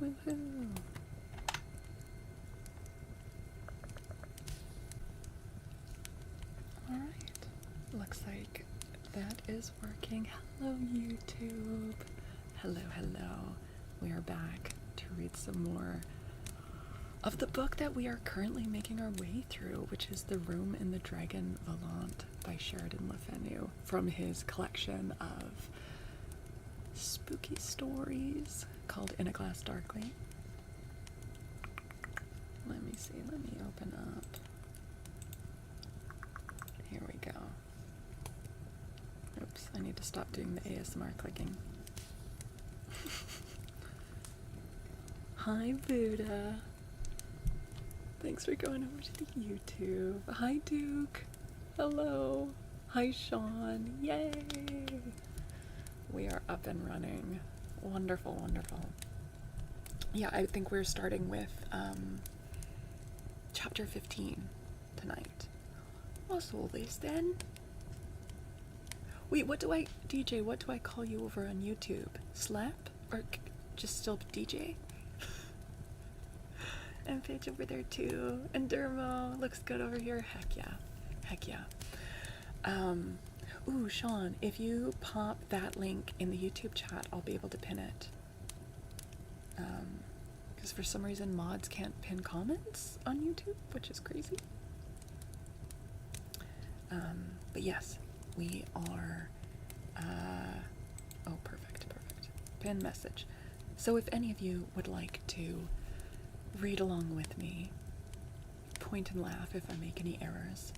Woohoo! Alright. Looks like that is working. Hello, YouTube. Hello, hello. We are back to read some more of the book that we are currently making our way through, which is The Room in the Dragon Volant by Sheridan le Fanu, from his collection of spooky stories called In a Glass Darkly. Let me see, let me open up. Here we go. Oops, I need to stop doing the ASMR clicking. Hi, Buddha. Thanks for going over to the YouTube. Hi, Duke. Hello. Hi, Sean. Yay. We are up and running. Wonderful, wonderful. Yeah, I think we're starting with chapter 15 tonight. What's all this then? Wait, DJ, what do I call you over on YouTube? Slap? Or just still DJ? And Paige over there too. And Dermo looks good over here. Heck yeah. Heck yeah. Ooh, Sean, if you pop that link in the YouTube chat, I'll be able to pin it. Because for some reason mods can't pin comments on YouTube, which is crazy. But yes, we are, oh, perfect. Pin message. So if any of you would like to read along with me, point and laugh if I make any errors,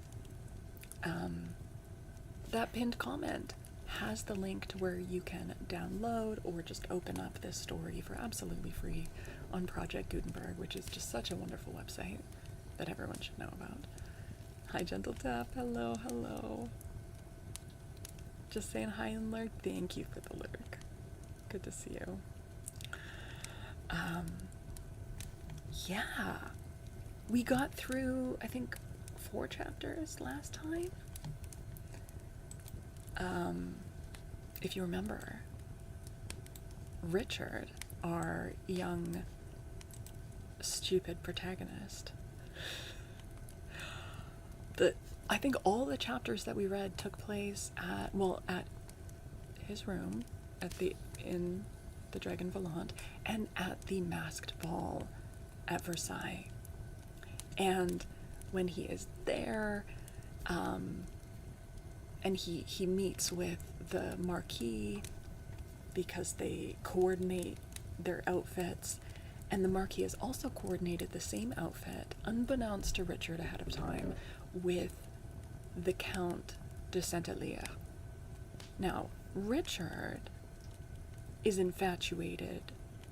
that pinned comment has the link to where you can download or just open up this story for absolutely free on Project Gutenberg, which is just such a wonderful website that everyone should know about. Hi, Gentle Tap. Hello, hello. Just saying hi and lurk. Thank you for the lurk. Good to see you. Yeah. We got through, I think, 4 chapters last time. If you remember, Richard, our young, stupid protagonist, I think all the chapters that we read took place at his room, in the Dragon Volant, and at the masked ball at Versailles. And when he is there, and he meets with the Marquis because they coordinate their outfits, and the Marquis has also coordinated the same outfit, unbeknownst to Richard ahead of time, with the Count de Saint-Elia. Now, Richard is infatuated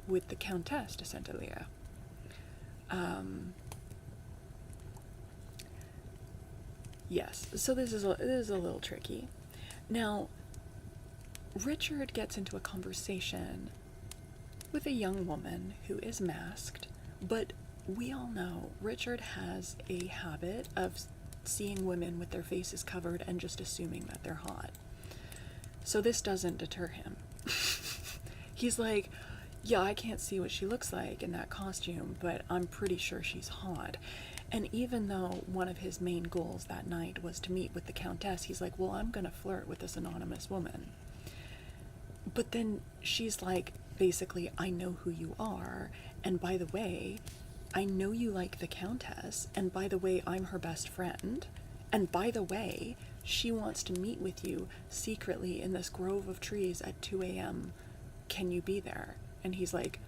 with the Countess de Saint-Elia. Yes, so this is a little tricky. Now, Richard gets into a conversation with a young woman who is masked, but we all know Richard has a habit of seeing women with their faces covered and just assuming that they're hot. So this doesn't deter him. He's like, yeah, I can't see what she looks like in that costume, but I'm pretty sure she's hot. And even though one of his main goals that night was to meet with the Countess, he's like, well, I'm gonna flirt with this anonymous woman. But then she's like, basically, I know who you are, and by the way, I know you like the Countess, and by the way, I'm her best friend, and by the way, she wants to meet with you secretly in this grove of trees at 2 a.m. Can you be there? And he's like,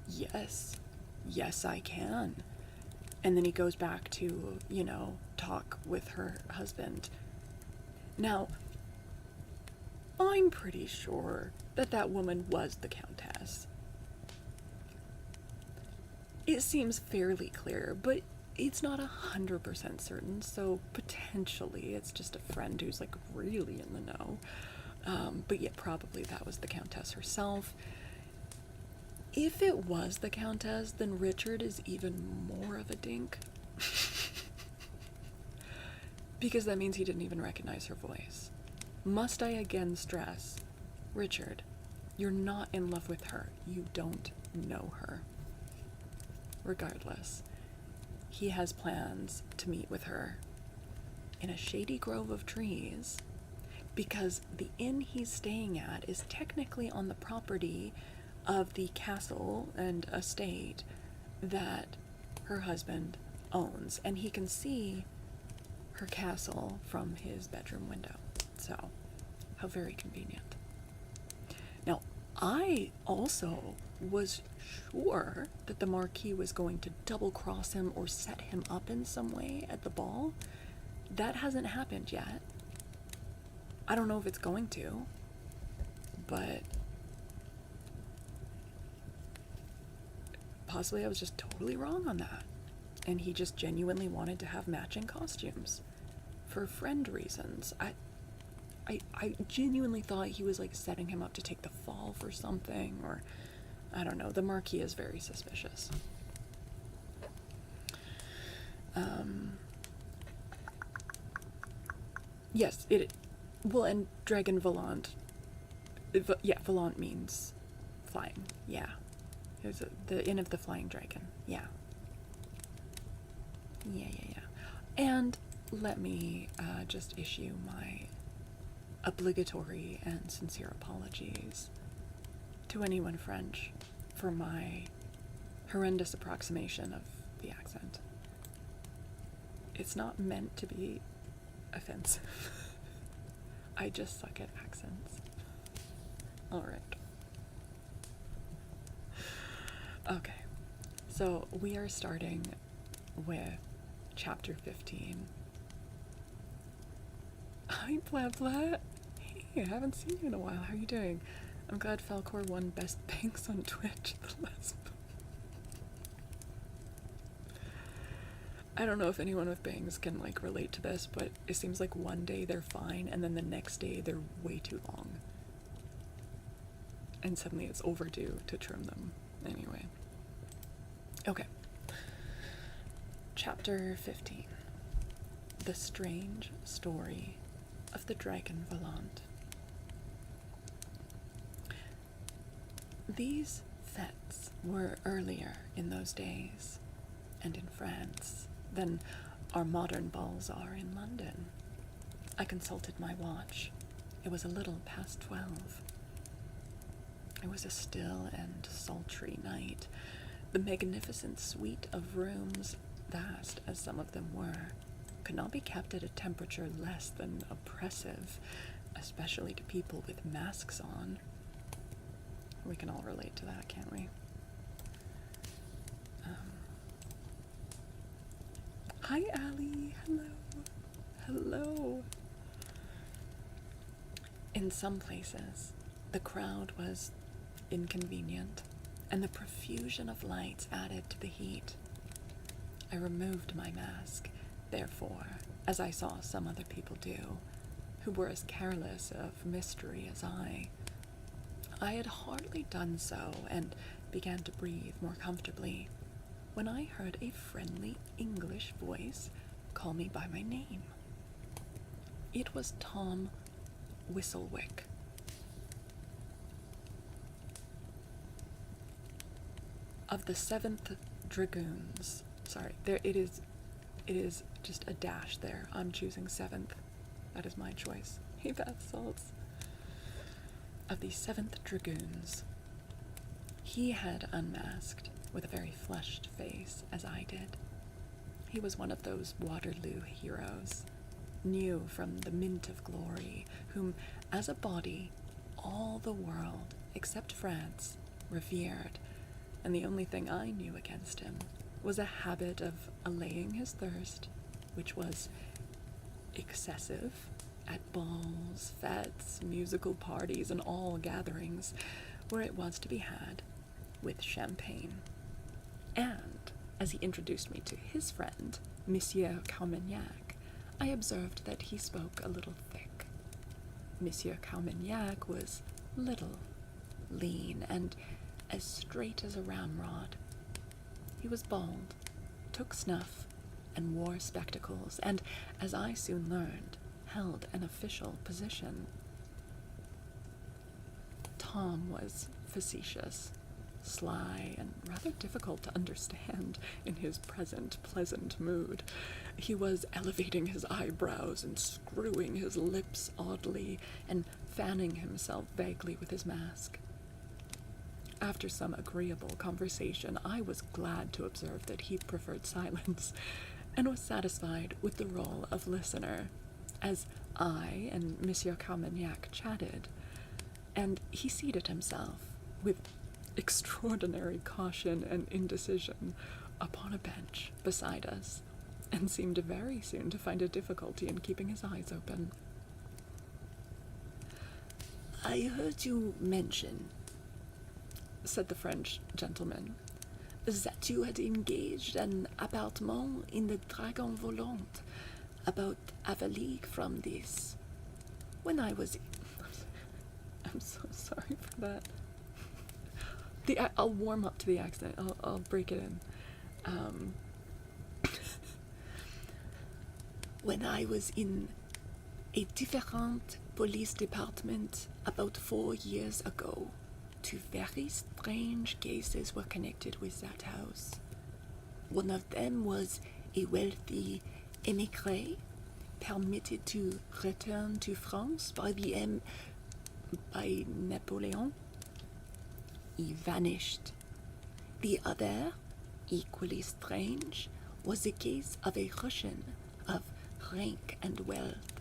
yes, I can. And then he goes back to, talk with her husband. Now, I'm pretty sure that woman was the Countess. It seems fairly clear, but it's not 100% certain, so potentially it's just a friend who's like really in the know. But yeah, probably that was the Countess herself. If it was the Countess, then Richard is even more of a dink. Because that means he didn't even recognize her voice. Must I again stress, Richard, You're not in love with her. You don't know her. Regardless, he has plans to meet with her in a shady grove of trees because the inn he's staying at is technically on the property of the castle and estate that her husband owns, and he can see her castle from his bedroom window. So, how very convenient. Now, I also was sure that the Marquis was going to double-cross him or set him up in some way at the ball. That hasn't happened yet. I don't know if it's going to, but possibly I was just totally wrong on that. And he just genuinely wanted to have matching costumes for friend reasons. I genuinely thought he was like setting him up to take the fall for something, or I don't know. The Marquis is very suspicious. Yes, well, and Dragon Volant. Yeah, Volant means flying. Yeah. It was the Inn of the Flying Dragon. Yeah. Yeah. And let me just issue my obligatory and sincere apologies to anyone French for my horrendous approximation of the accent. It's not meant to be offensive. I just suck at accents. Alright. Okay. So we are starting with chapter 15. Hi, Blah Blah. Hey, I haven't seen you in a while. How are you doing? I'm glad Faolkor won Best Banks on Twitch the last month. I don't know if anyone with bangs can like relate to this, but it seems like one day they're fine and then the next day they're way too long. And suddenly it's overdue to trim them. Anyway. Okay. Chapter 15. The Strange Story of the Dragon Volant. These fetes were earlier in those days, and in France, than our modern balls are in London. I consulted my watch. It was a little past 12. It was a still and sultry night. The magnificent suite of rooms, vast as some of them were, could not be kept at a temperature less than oppressive, especially to people with masks on. We can all relate to that, can't we? Hi, Allie. Hello. In some places, the crowd was inconvenient, and the profusion of lights added to the heat. I removed my mask, therefore, as I saw some other people do, who were as careless of mystery as I. I had hardly done so, and began to breathe more comfortably, when I heard a friendly English voice call me by my name. It was Tom Whistlewick. Of the 7th Dragoons. Sorry, it is just a dash there. I'm choosing 7th. That is my choice. Hey, bath salts. Of the 7th Dragoons. He had unmasked, with a very flushed face, as I did. He was one of those Waterloo heroes, new from the mint of glory, whom, as a body, all the world, except France, revered, and the only thing I knew against him was a habit of allaying his thirst, which was excessive, at balls, fetes, musical parties, and all gatherings where it was to be had, with champagne. And, as he introduced me to his friend, Monsieur Carmagnac, I observed that he spoke a little thick. Monsieur Carmagnac was little, lean, and as straight as a ramrod. He was bald, took snuff, and wore spectacles, and, as I soon learned, held an official position. Tom was facetious, sly, and rather difficult to understand in his present pleasant mood. He was elevating his eyebrows and screwing his lips oddly and fanning himself vaguely with his mask. After some agreeable conversation, I was glad to observe that he preferred silence and was satisfied with the role of listener, as I and Monsieur Carmagnac chatted, and he seated himself, with extraordinary caution and indecision, upon a bench beside us, and seemed very soon to find a difficulty in keeping his eyes open. "I heard you mention," said the French gentleman, "that you had engaged an appartement in the Dragon Volant, about half a league from this. When I was..." I'm so sorry for that. I'll warm up to the accent. I'll break it in. "When I was in a different police department about 4 years ago, 2 very strange cases were connected with that house. One of them was a wealthy émigré permitted to return to France by Napoleon. He vanished. The other, equally strange, was the case of a Russian of rank and wealth.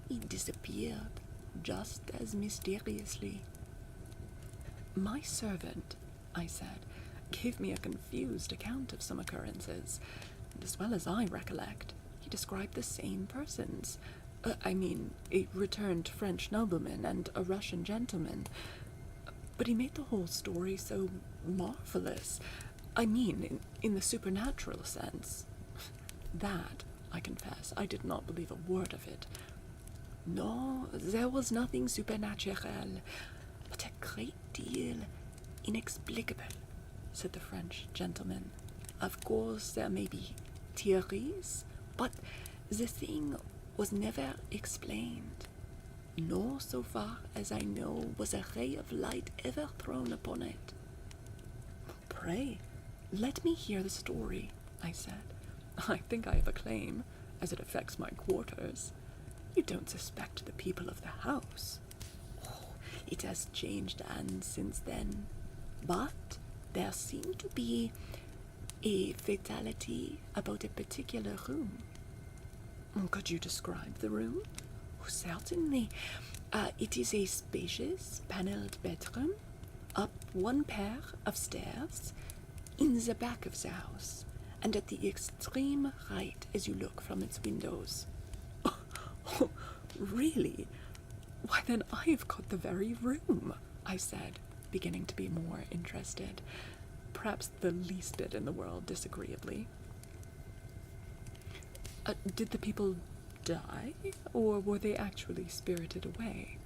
He disappeared just as mysteriously." "My servant," I said, "gave me a confused account of some occurrences, and as well as I recollect, he described the same persons. A returned French nobleman and a Russian gentleman. But he made the whole story so marvelous. In the supernatural sense. That, I confess, I did not believe a word of it." "No, there was nothing supernatural, but a great deal inexplicable," said the French gentleman. "Of course, there may be theories, but the thing was never explained. Nor, so far as I know, was a ray of light ever thrown upon it." "Pray, let me hear the story," I said. "I think I have a claim, as it affects my quarters. You don't suspect the people of the house?" "Oh, it has changed hands since then, but there seemed to be a fatality about a particular room." "Could you describe the room?" "Oh, certainly. It is a spacious, panelled bedroom, up 1 pair of stairs, in the back of the house, and at the extreme right as you look from its windows." "Oh, really? Why, then I've got the very room," I said, beginning to be more interested, perhaps the least bit in the world disagreeably. "Did the people die, or were they actually spirited away?"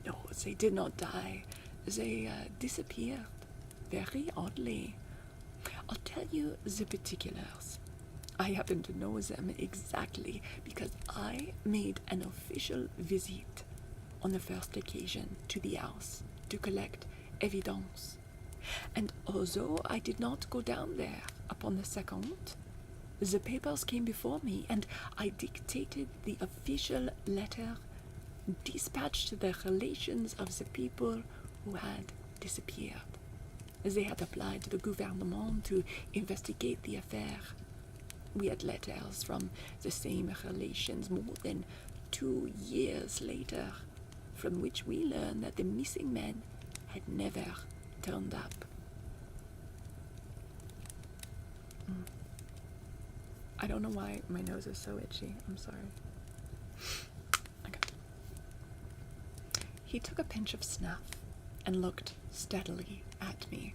"No, they did not die. They disappeared, very oddly. I'll tell you the particulars. I happen to know them exactly because I made an official visit on the first occasion to the house to collect evidence. And although I did not go down there upon the second, the papers came before me, and I dictated the official letter dispatched to the relations of the people who had disappeared. They had applied to the gouvernement to investigate the affair. We had letters from the same relations more than 2 years later, from which we learned that the missing men had never turned up." I don't know why my nose is so itchy. I'm sorry. Okay. He took a pinch of snuff and looked steadily at me.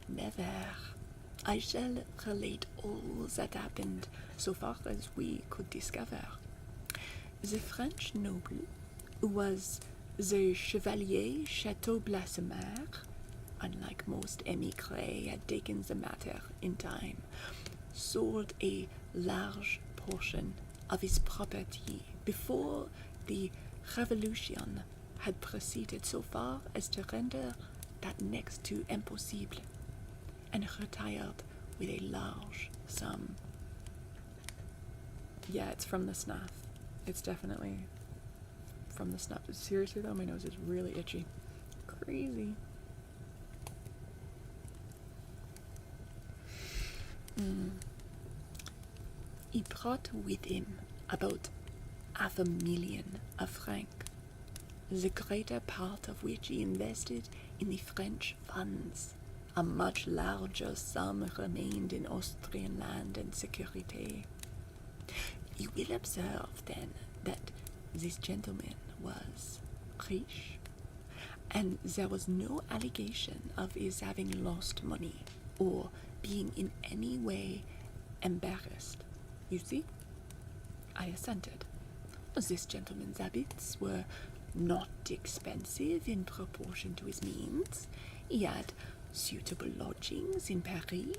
"Never. I shall relate all that happened so far as we could discover. The French noble, who was the Chevalier Chateau-Blassemer, unlike most émigrés, had taken the matter in time, sold a large portion of his property before the Revolution had proceeded so far as to render that next to impossible, and retired with a large sum. Yeah, it's from the snuff. It's definitely from the snuff. Seriously though, my nose is really itchy. Crazy. He brought with him about 500,000 francs, the greater part of which he invested in the French funds. A much larger sum remained in Austrian land and security. You will observe, then, that this gentleman was rich, and there was no allegation of his having lost money or being in any way embarrassed. You see? I assented. This gentleman's habits were not expensive in proportion to his means. He had suitable lodgings in Paris,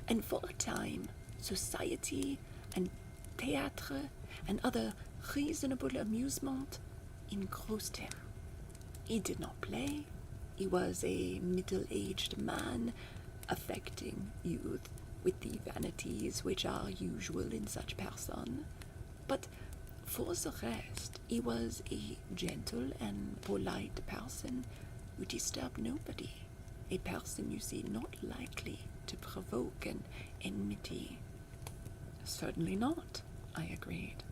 and for a time, society and theatre and other reasonable amusement engrossed him. He did not play. He was a middle-aged man, affecting youth with the vanities which are usual in such person. But for the rest, he was a gentle and polite person who disturbed nobody. A person, you see, not likely to provoke an enmity. Certainly not, I agreed.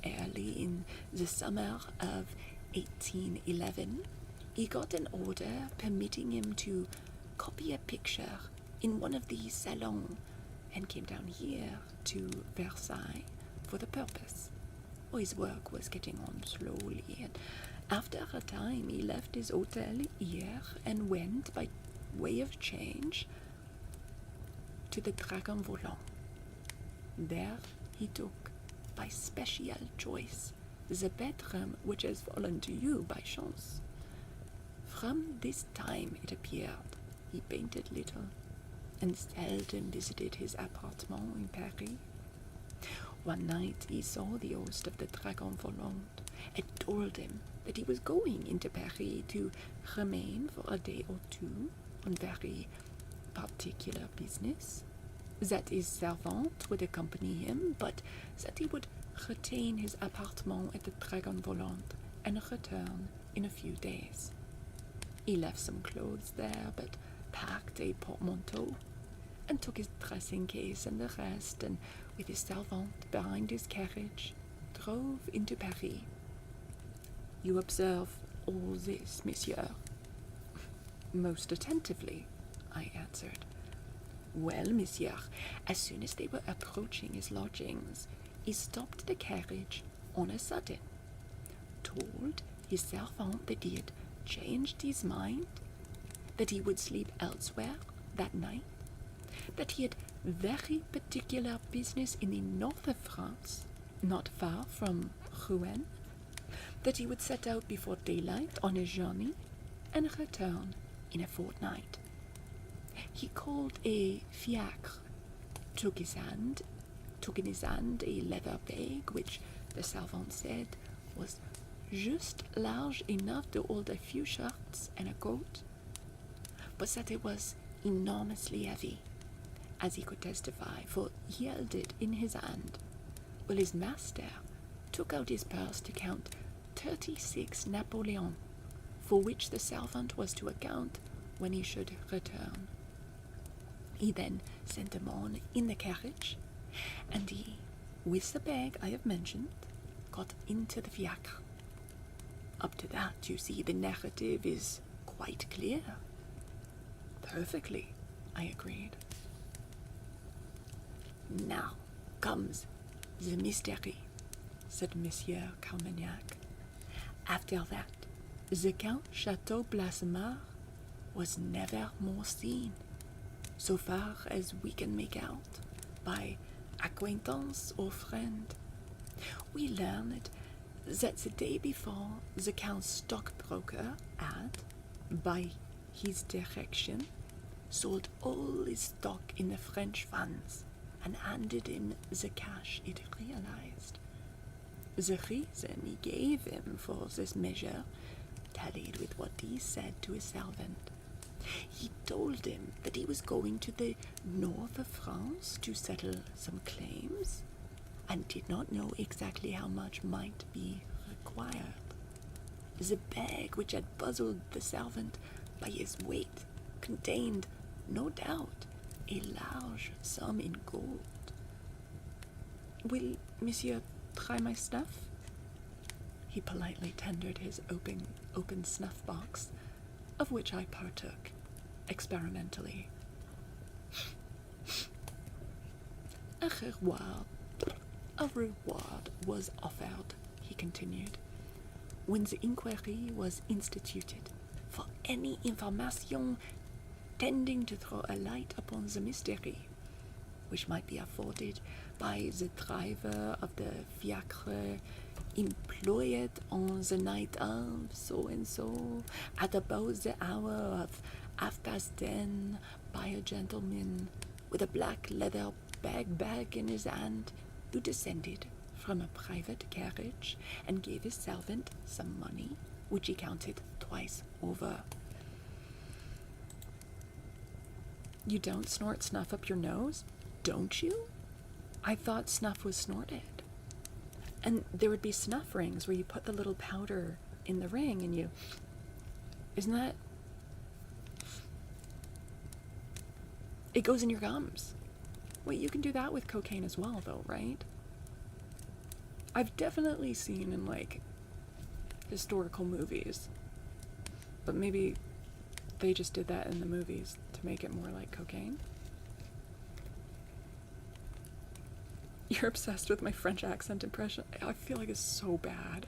Early in the summer of 1811, he got an order permitting him to copy a picture in one of the salons, and came down here to Versailles for the purpose. His work was getting on slowly, and after a time he left his hotel here and went, by way of change, to the Dragon Volant. There he took, by special choice, the bedroom which has fallen to you by chance. From this time, it appeared, he painted little, and seldom visited his appartement in Paris. One night he saw the host of the Dragon Volant and told him that he was going into Paris to remain for a day or two on very particular business, that his servant would accompany him, but that he would retain his appartement at the Dragon Volant and return in a few days. He left some clothes there, but packed a portmanteau and took his dressing case and the rest, and with his servant behind his carriage, drove into Paris. You observe all this, monsieur? Most attentively, I answered. Well, monsieur, as soon as they were approaching his lodgings, he stopped the carriage on a sudden, told his servant that he had changed his mind, that he would sleep elsewhere that night, that he had very particular business in the north of France, not far from Rouen, that he would set out before daylight on a journey and return in a fortnight. He called a fiacre, took in his hand a leather bag which the servant said was just large enough to hold a few shirts and a coat, but that it was enormously heavy, as he could testify, for he held it in his hand, while his master took out his purse to count 36 Napoleons, for which the servant was to account when he should return. He then sent them on in the carriage, and he, with the bag I have mentioned, got into the fiacre. Up to that, you see, the narrative is quite clear. Perfectly, I agreed. Now comes the mystery, said Monsieur Carmagnac. After that, the Count Chateau Blassemare was never more seen, so far as we can make out, by acquaintance or friend. We learned that the day before, the Count's stockbroker had, by his direction, sold all his stock in the French funds and handed him the cash it realized. The reason he gave him for this measure tallied with what he said to his servant. He told him that he was going to the north of France to settle some claims, and did not know exactly how much might be required. The bag, which had puzzled the servant by its weight, contained, no doubt, a large sum in gold. Will monsieur try my snuff? He politely tendered his open snuff box, of which I partook, experimentally. A reward was offered, he continued, when the inquiry was instituted, for any information tending to throw a light upon the mystery, which might be afforded by the driver of the fiacre employed on the night of so-and-so, at about the hour of 10:30, by a gentleman with a black leather bag in his hand, who descended from a private carriage and gave his servant some money, which he counted twice over. You don't snort snuff up your nose, don't you? I thought snuff was snorted. And there would be snuff rings where you put the little powder in the ring and you... Isn't that... It goes in your gums. Wait, you can do that with cocaine as well, though, right? I've definitely seen in, like, historical movies. But maybe they just did that in the movies to make it more like cocaine. You're obsessed with my French accent impression. I feel like it's so bad.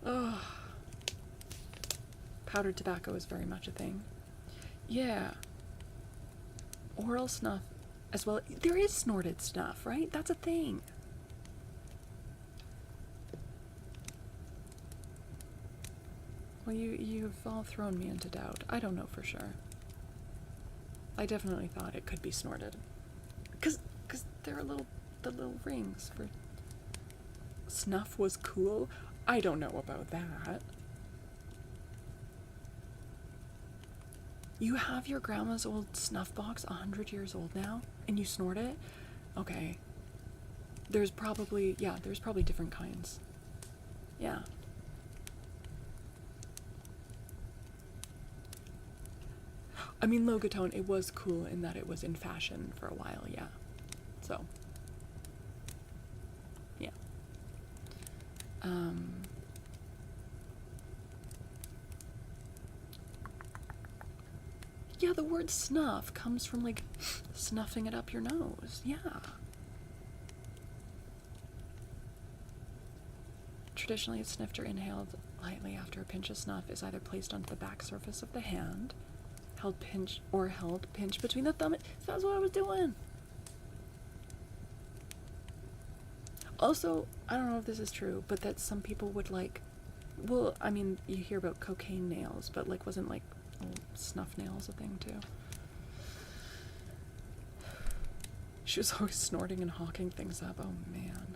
Ugh. Powdered tobacco is very much a thing. Yeah. Oral snuff as well. There is snorted snuff, right? That's a thing. Well, you've all thrown me into doubt. I don't know for sure. I definitely thought it could be snorted. Cause there are the little rings for... Snuff was cool? I don't know about that. You have your grandma's old snuff box 100 years old now, and you snort it? Okay. There's probably different kinds. Yeah. I mean, Logatone, it was cool in that it was in fashion for a while, yeah. So, yeah. Yeah, the word snuff comes from, like, snuffing it up your nose, yeah. Traditionally, it's sniffed or inhaled lightly after a pinch of snuff is either placed onto the back surface of the hand, held pinch between the thumb. That's what I was doing. Also, I don't know if this is true, but that some people would like, well, I mean, you hear about cocaine nails, but like, wasn't like snuff nails a thing too? She was always snorting and hawking things up. Oh man.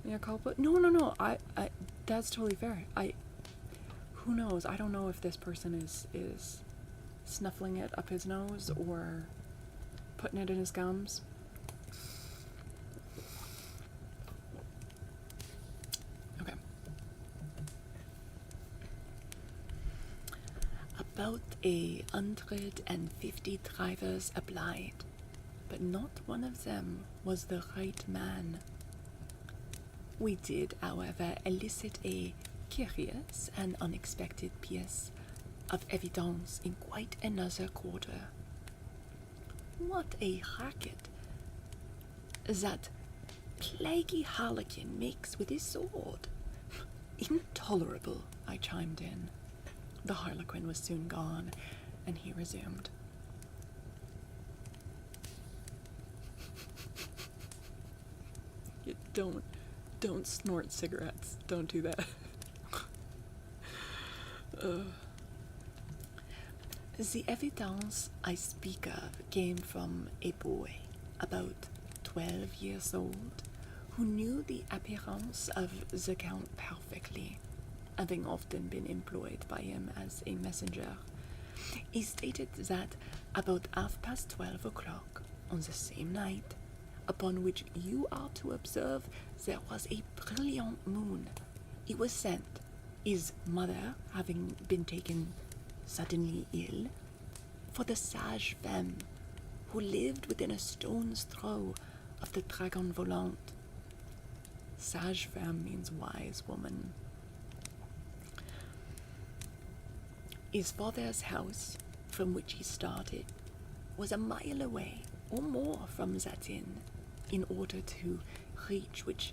Yeah, culprit. No. I that's totally fair. Who knows? I don't know if this person is snuffling it up his nose or putting it in his gums. Okay. About 150 drivers applied, but not one of them was the right man. We did, however, elicit a curious and unexpected piece of evidence in quite another quarter. What a racket that plaguey harlequin makes with his sword! Intolerable, I chimed in. The harlequin was soon gone, and he resumed. Don't snort cigarettes. Don't do that. The evidence I speak of came from a boy, about 12 years old, who knew the appearance of the Count perfectly, having often been employed by him as a messenger. He stated that about 12:30 on the same night, upon which you are to observe there was a brilliant moon, he was sent, his mother having been taken suddenly ill, for the sage femme who lived within a stone's throw of the Dragon Volant. Sage femme means wise woman. His father's house, from which he started, was a mile away or more from that inn, in order to reach which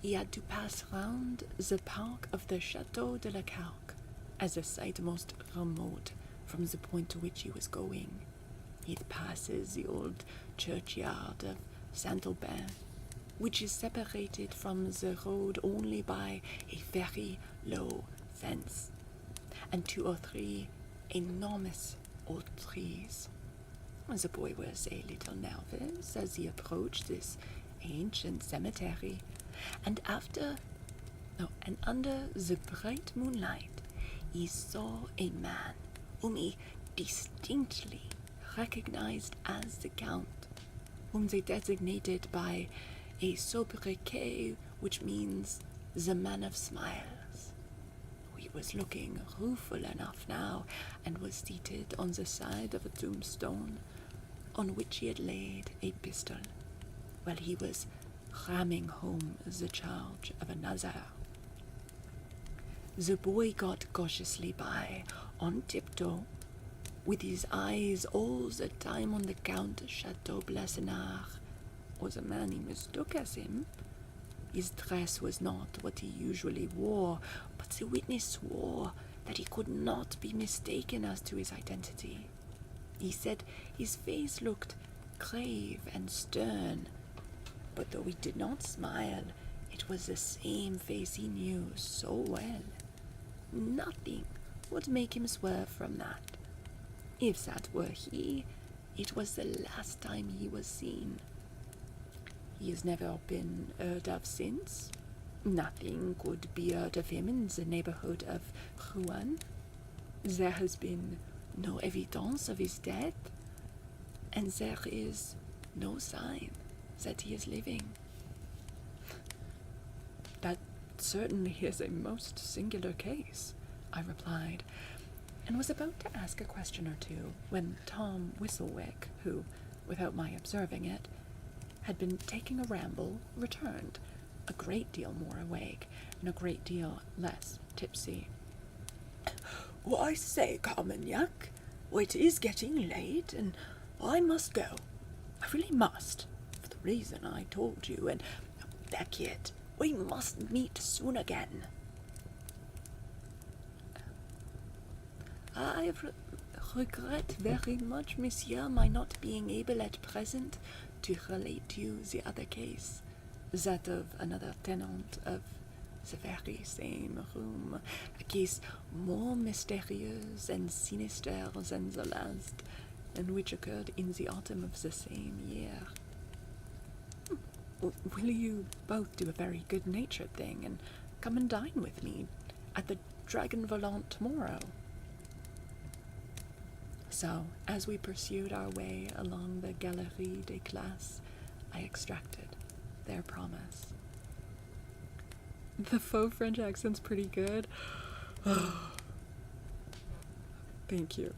he had to pass round the park of the Château de la Carque, as a site most remote from the point to which he was going. It passes the old churchyard of Saint-Aubin, which is separated from the road only by a very low fence, and 2 or 3 enormous old trees. The boy was a little nervous as he approached this ancient cemetery, and under the bright moonlight, he saw a man whom he distinctly recognized as the Count, whom they designated by a sobriquet which means the man of smiles. He was looking rueful enough now, and was seated on the side of a tombstone on which he had laid a pistol, while he was ramming home the charge of another. The boy got cautiously by, on tiptoe, with his eyes all the time on the Count Chateau-Blessenard, or the man he mistook as him. His dress was not what he usually wore, but the witness swore that he could not be mistaken as to his identity. He said his face looked grave and stern, but though he did not smile, it was the same face he knew so well. Nothing would make him swerve from that. If that were he, it was the last time he was seen. He has never been heard of since. Nothing could be heard of him in the neighborhood of Rouen. There has been no evidence of his death, and there is no sign that he is living. That certainly is a most singular case, I replied, and was about to ask a question or two when Tom Whistlewick, who, without my observing it, had been taking a ramble, returned, a great deal more awake and a great deal less tipsy. "I say, Carmagnac, it is getting late, and I must go. I really must, for the reason I told you, and Beckett, we must meet soon again." "I regret very much, monsieur, my not being able at present to relate to you the other case, that of another tenant of the very same room, a case more mysterious and sinister than the last, and which occurred in the autumn of the same year. Will you both do a very good-natured thing and come and dine with me at the Dragon Volant tomorrow?" So, as we pursued our way along the Galerie des Classes, I extracted their promise. The faux French accent's pretty good. Thank you.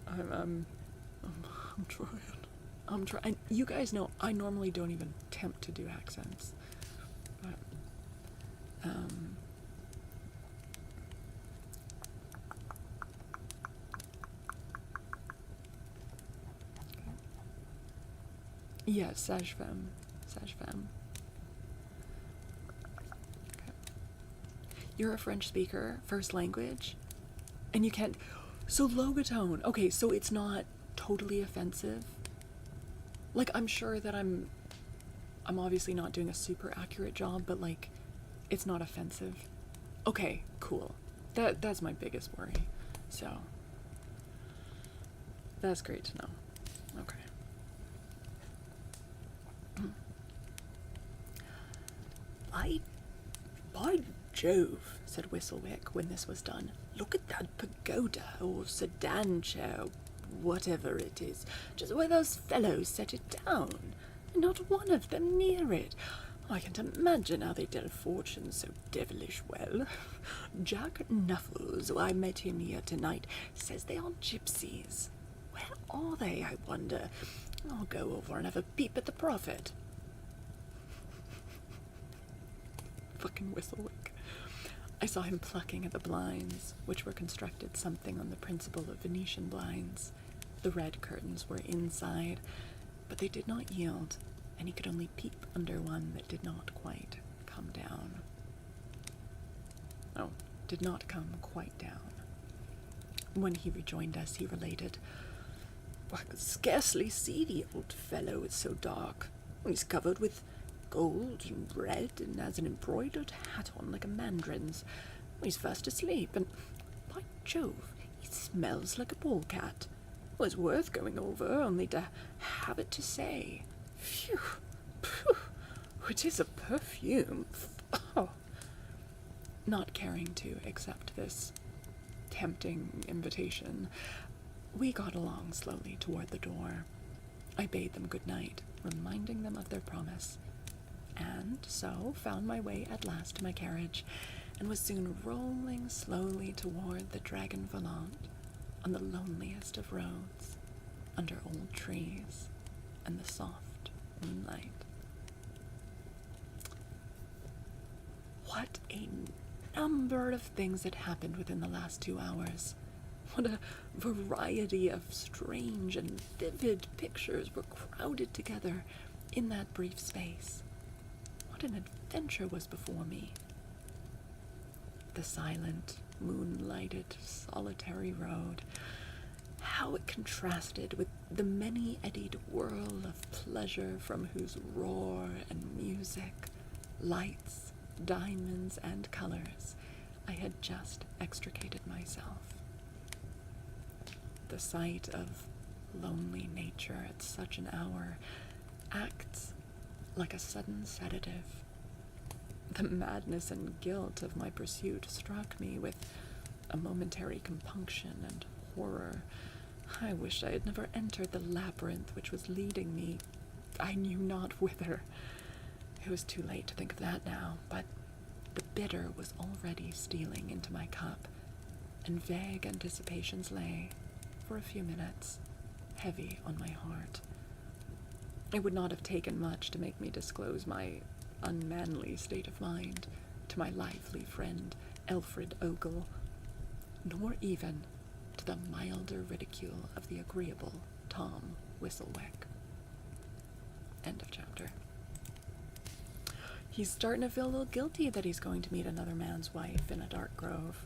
I'm trying. I'm trying. You guys know I normally don't even attempt to do accents, but yeah, sage femme. Okay. You're a French speaker, first language, and you can't. So logatone. Okay, so it's not totally offensive. Like, I'm sure that I'm obviously not doing a super accurate job, but like, it's not offensive. Okay, cool. That's my biggest worry. So, That's great to know. Okay. By Jove, said Whistlewick when this was done. Look at that pagoda, or sedan chair, whatever it is, just where those fellows set it down. Not one of them near it. I can't imagine how they did a fortune so devilish well. Jack Nuffles, who I met him here tonight, says they are gypsies. Where are they, I wonder? I'll go over and have a peep at the prophet. Fucking Whistlewick. I saw him plucking at the blinds, which were constructed something on the principle of Venetian blinds. The red curtains were inside, but they did not yield, and he could only peep under one that did not quite come down. Oh, did not come quite down. When he rejoined us, he related, I could scarcely see the old fellow, it's so dark. He's covered with gold and red, and has an embroidered hat on like a mandarin's. He's fast asleep, and by Jove, he smells like a polecat. It was worth going over, only to have it to say. Phew, phew, it is a perfume. Oh. Not caring to accept this tempting invitation, we got along slowly toward the door. I bade them good night, reminding them of their promise, and so found my way at last to my carriage, and was soon rolling slowly toward the Dragon Volant on the loneliest of roads, under old trees and the soft moonlight. What a number of things had happened within the last 2 hours. What a variety of strange and vivid pictures were crowded together in that brief space. What an adventure was before me. The silent, moonlighted, solitary road. How it contrasted with the many-eddied whirl of pleasure from whose roar and music, lights, diamonds, and colors I had just extricated myself. The sight of lonely nature at such an hour acts like a sudden sedative. The madness and guilt of my pursuit struck me with a momentary compunction and horror. I wished I had never entered the labyrinth which was leading me I knew not whither. It was too late to think of that now, but the bitter was already stealing into my cup, and vague anticipations lay, for a few minutes, heavy on my heart. It would not have taken much to make me disclose my unmanly state of mind to my lively friend Alfred Ogle, nor even to the milder ridicule of the agreeable Tom Whistlewick. End of chapter. He's starting to feel a little guilty that he's going to meet another man's wife in a dark grove.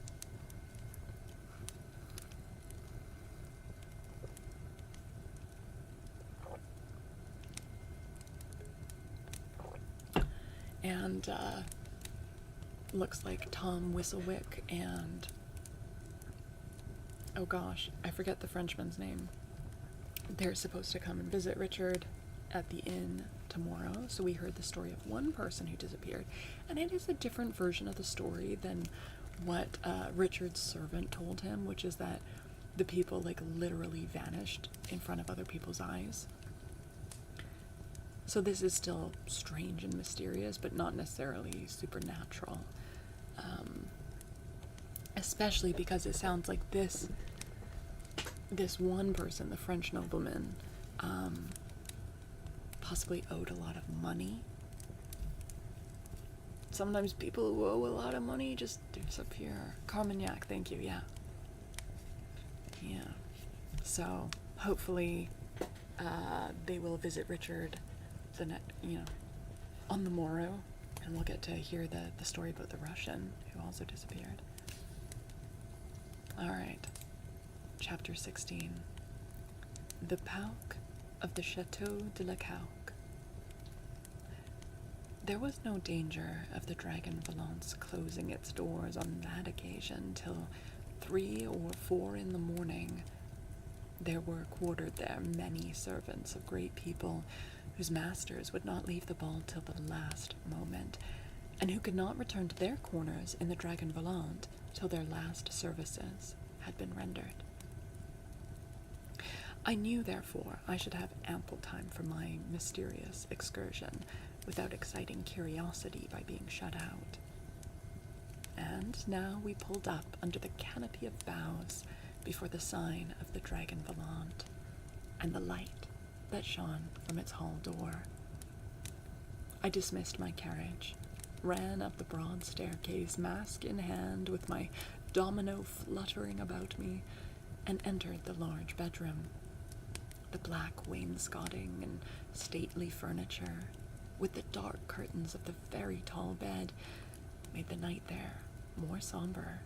And looks like Tom Whistlewick and, oh gosh, I forget the Frenchman's name. They're supposed to come and visit Richard at the inn tomorrow, so we heard the story of one person who disappeared, and it is a different version of the story than what Richard's servant told him, which is that the people like literally vanished in front of other people's eyes. So this is still strange and mysterious, but not necessarily supernatural. Especially because it sounds like this one person, the French nobleman, possibly owed a lot of money. Sometimes people who owe a lot of money just disappear. Carmagnac, thank you, yeah. Yeah. So, hopefully, they will visit Richard on the morrow, and we'll get to hear the story about the Russian who also disappeared. Alright. Chapter 16. The Pauk of the Chateau de la Cauque. There was no danger of the Dragon Volant's closing its doors on that occasion till 3 or 4 in the morning. There were quartered there many servants of great people, whose masters would not leave the ball till the last moment, and who could not return to their corners in the Dragon Volant till their last services had been rendered. I knew, therefore, I should have ample time for my mysterious excursion, without exciting curiosity by being shut out. And now we pulled up under the canopy of boughs before the sign of the Dragon Volant, and the light that shone from its hall door. I dismissed my carriage, ran up the broad staircase, mask in hand, with my domino fluttering about me, and entered the large bedroom. The black wainscoting and stately furniture, with the dark curtains of the very tall bed, made the night there more somber.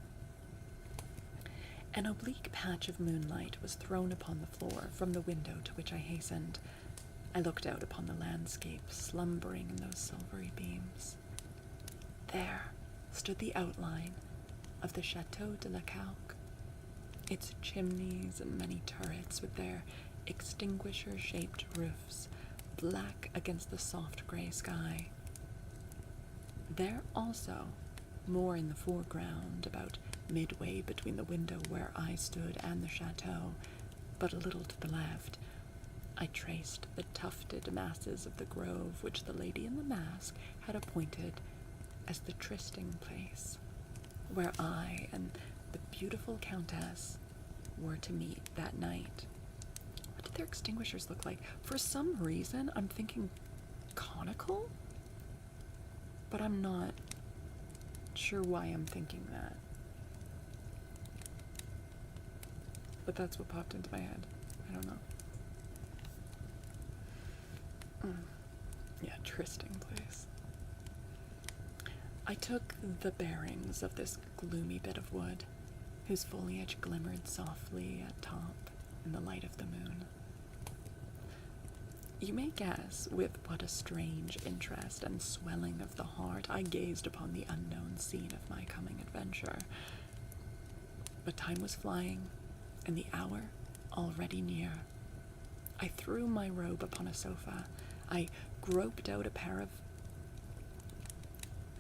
An oblique patch of moonlight was thrown upon the floor from the window to which I hastened. I looked out upon the landscape, slumbering in those silvery beams. There stood the outline of the Chateau de la Cauque, its chimneys and many turrets with their extinguisher-shaped roofs, black against the soft gray sky. There also, more in the foreground, about midway between the window where I stood and the chateau, but a little to the left, I traced the tufted masses of the grove which the lady in the mask had appointed as the trysting place, where I and the beautiful countess were to meet that night. What did their extinguishers look like? For some reason, I'm thinking conical, but I'm not sure why I'm thinking that. But that's what popped into my head. I don't know. Yeah, trysting place. I took the bearings of this gloomy bit of wood, whose foliage glimmered softly at top in the light of the moon. You may guess with what a strange interest and swelling of the heart I gazed upon the unknown scene of my coming adventure. But time was flying, and the hour already near. I threw my robe upon a sofa. I groped out a pair of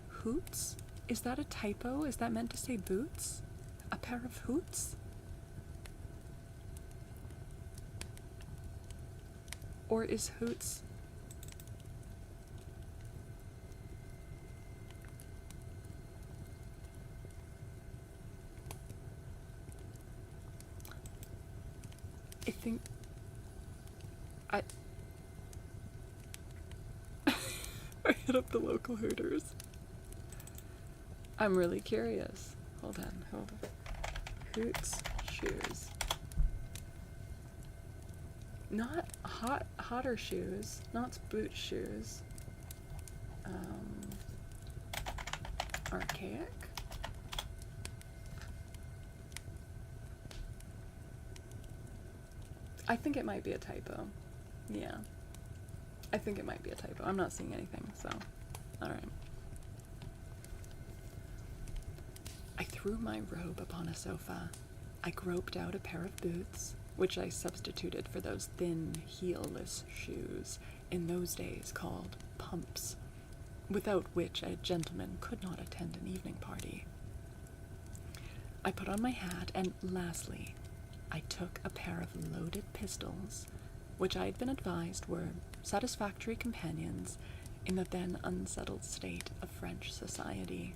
hoots? Is that a typo? Is that meant to say boots? A pair of hoots? Or is hoots... I think... I hit up the local Hooters. I'm really curious. Hold on. Hoots shoes. Not hotter shoes, not boot shoes. Archaic? I think it might be a typo. Yeah. I think it might be a typo. I'm not seeing anything, so. Alright. I threw my robe upon a sofa. I groped out a pair of boots, which I substituted for those thin, heelless shoes, in those days called pumps, without which a gentleman could not attend an evening party. I put on my hat, and lastly, I took a pair of loaded pistols, which I had been advised were satisfactory companions in the then unsettled state of French society.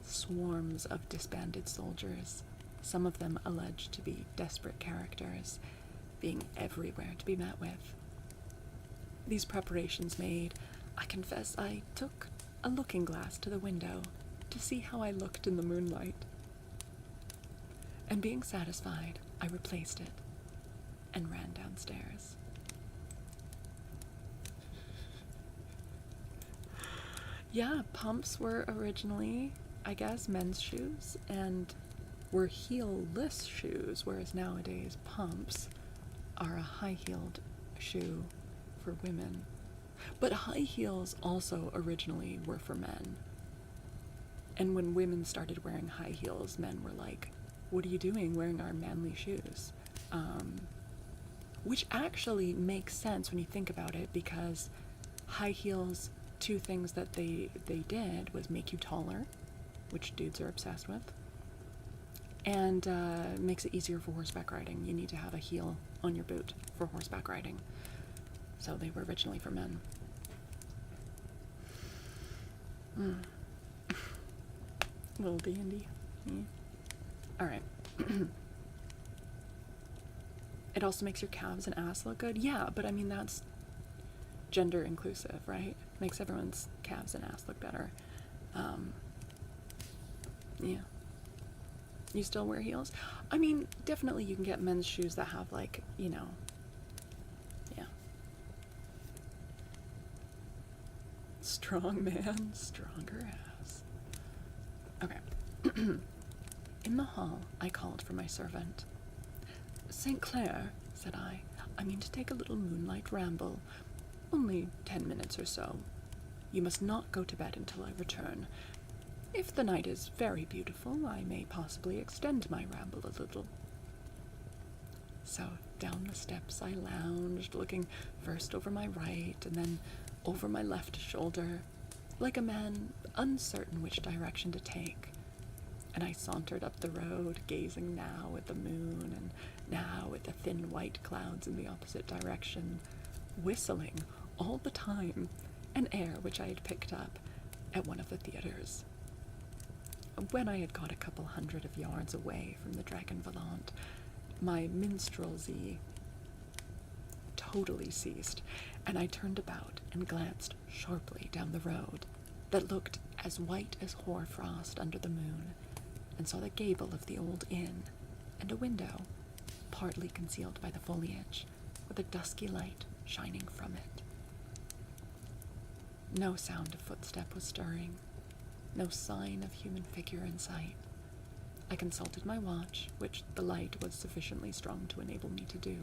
Swarms of disbanded soldiers, some of them alleged to be desperate characters, being everywhere to be met with. These preparations made, I confess I took a looking-glass to the window to see how I looked in the moonlight. And being satisfied, I replaced it and ran downstairs. Yeah, pumps were originally, I guess, men's shoes, and were heel-less shoes, whereas nowadays pumps are a high-heeled shoe for women. But high heels also originally were for men. And when women started wearing high heels, men were like, "What are you doing wearing our manly shoes?" which actually makes sense when you think about it, because high heels, two things that they did was make you taller, which dudes are obsessed with, and makes it easier for horseback riding. You need to have a heel on your boot for horseback riding. So they were originally for men. Little D&D. Yeah. Alright. It also makes your calves and ass look good. Yeah, but I mean, that's gender inclusive, right? Makes everyone's calves and ass look better. Yeah. You still wear heels? I mean, definitely you can get men's shoes that have, like, you know, yeah. Strong man, stronger ass. Okay. In the hall, I called for my servant. St. Clair, said I mean to take a little moonlight ramble. Only 10 minutes or so. You must not go to bed until I return. If the night is very beautiful, I may possibly extend my ramble a little. So down the steps I lounged, looking first over my right and then over my left shoulder, like a man uncertain which direction to take. And I sauntered up the road, gazing now at the moon and now at the thin white clouds in the opposite direction, whistling all the time an air which I had picked up at one of the theaters. When I had got a couple hundred of yards away from the Dragon Volant, my minstrelsy totally ceased, and I turned about and glanced sharply down the road that looked as white as hoarfrost under the moon, and saw the gable of the old inn, and a window, partly concealed by the foliage, with a dusky light shining from it. No sound of footstep was stirring, no sign of human figure in sight. I consulted my watch, which the light was sufficiently strong to enable me to do.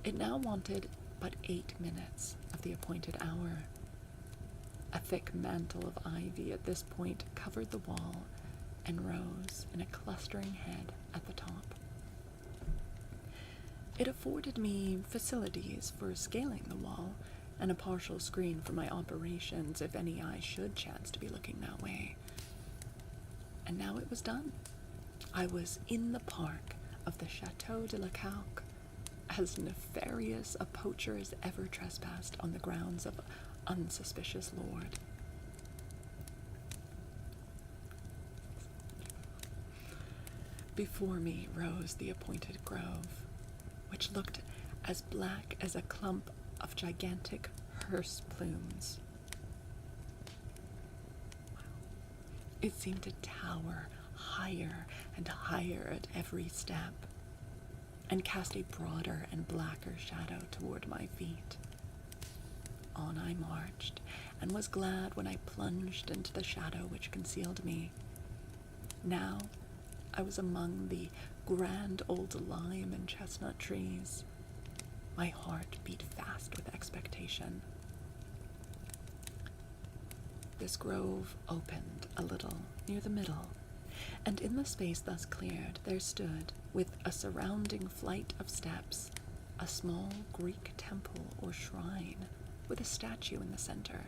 It now wanted but 8 minutes of the appointed hour. A thick mantle of ivy at this point covered the wall and rose in a clustering head at the top. It afforded me facilities for scaling the wall and a partial screen for my operations if any eye should chance to be looking that way. And now it was done. I was in the park of the Chateau de la Cauque, as nefarious a poacher as ever trespassed on the grounds of unsuspicious lord. Before me rose the appointed grove, which looked as black as a clump of gigantic hearse plumes. It seemed to tower higher and higher at every step, and cast a broader and blacker shadow toward my feet. On I marched, and was glad when I plunged into the shadow which concealed me. Now I was among the grand old lime and chestnut trees. My heart beat fast with expectation. This grove opened a little near the middle, and in the space thus cleared there stood, with a surrounding flight of steps, a small Greek temple or shrine with a statue in the center.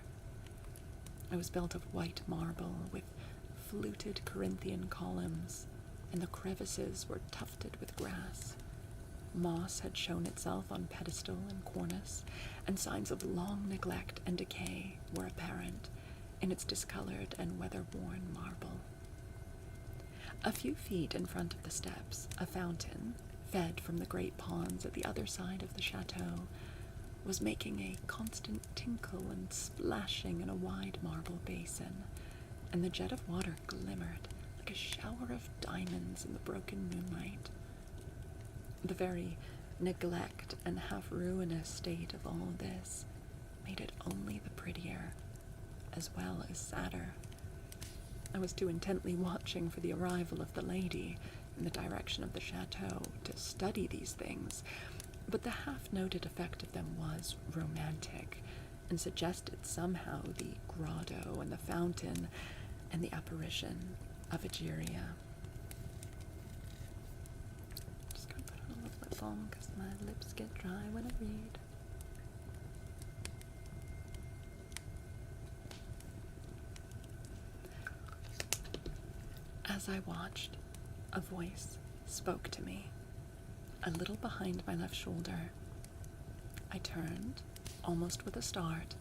It was built of white marble with fluted Corinthian columns, and the crevices were tufted with grass. Moss had shown itself on pedestal and cornice, and signs of long neglect and decay were apparent in its discolored and weather-worn marble. A few feet in front of the steps, a fountain, fed from the great ponds at the other side of the chateau, was making a constant tinkle and splashing in a wide marble basin, and the jet of water glimmered like a shower of diamonds in the broken moonlight. The very neglect and half-ruinous state of all this made it only the prettier, as well as sadder. I was too intently watching for the arrival of the lady in the direction of the chateau to study these things, but the half-noted effect of them was romantic, and suggested somehow the grotto and the fountain and the apparition of Egeria. Just gonna put on a little song because my lips get dry when I read. As I watched, a voice spoke to me, a little behind my left shoulder. I turned, almost with a start,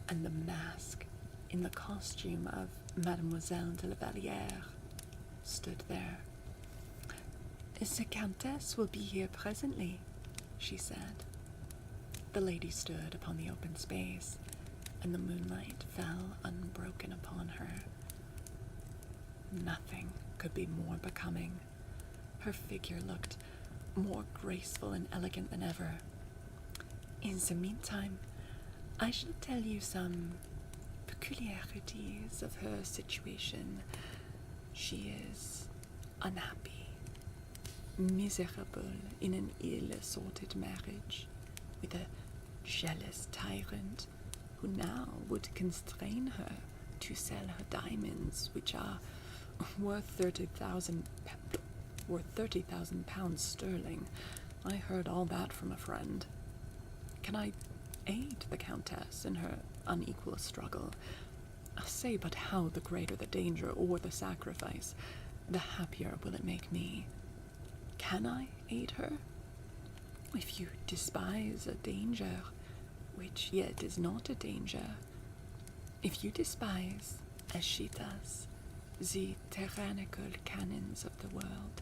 and the mask in the costume of Mademoiselle de la Vallière stood there. "The Countess will be here presently," she said. The lady stood upon the open space, and the moonlight fell unbroken upon her. Nothing could be more becoming. Her figure looked more graceful and elegant than ever. "In the meantime, I shall tell you some peculiarities of her situation. She is unhappy, miserable in an ill-assorted marriage, with a jealous tyrant who now would constrain her to sell her diamonds, which are worth 30,000 pounds sterling. I heard all that from a friend. Can I aid the Countess in her unequal struggle? Say but how the greater the danger or the sacrifice, the happier will it make me. Can I aid her? If you despise a danger, which yet is not a danger, if you despise, as she does, the tyrannical canons of the world,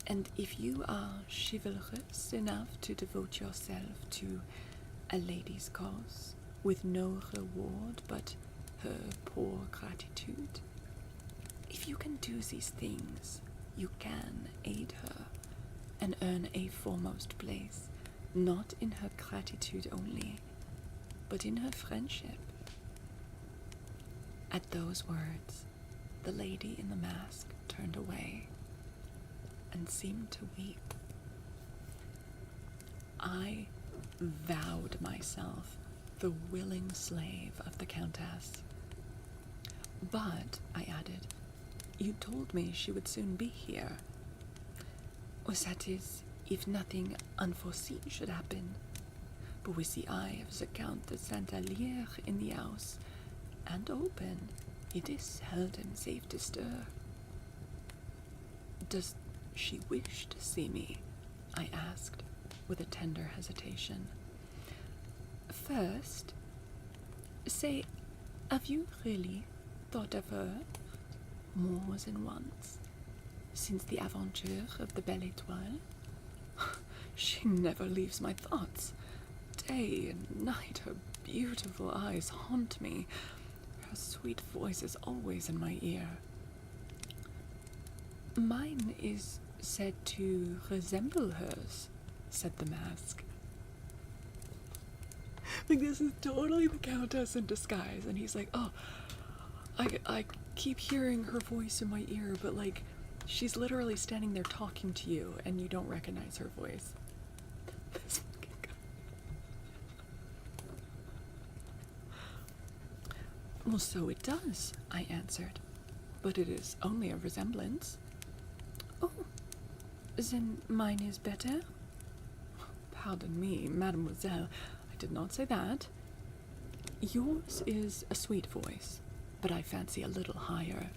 and if you are chivalrous enough to devote yourself to a lady's cause, with no reward but her poor gratitude, if you can do these things, you can aid her and earn a foremost place, not in her gratitude only, but in her friendship." At those words, the lady in the mask turned away and seemed to weep. I vowed myself the willing slave of the Countess. "But," I added, "you told me she would soon be here." "That is, if nothing unforeseen should happen. But with the eye of the Count de Saint-Alier in the house, and open, it is seldom safe to stir." "Does she wish to see me?" I asked, with a tender hesitation. "First, say, have you really thought of her more than once, since the aventure of the Belle Étoile?" "She never leaves my thoughts. Day and night her beautiful eyes haunt me. Her sweet voice is always in my ear." "Mine is said to resemble hers," said the mask. Like, this is totally the Countess in disguise, and he's like, "Oh, I keep hearing her voice in my ear, but like, she's literally standing there talking to you, and you don't recognize her voice." This fucking guy. "Well, so it does," I answered, "but it is only a resemblance." "Oh, then mine is better?" "Pardon me, mademoiselle, I did not say that. Yours is a sweet voice, but I fancy a little higher."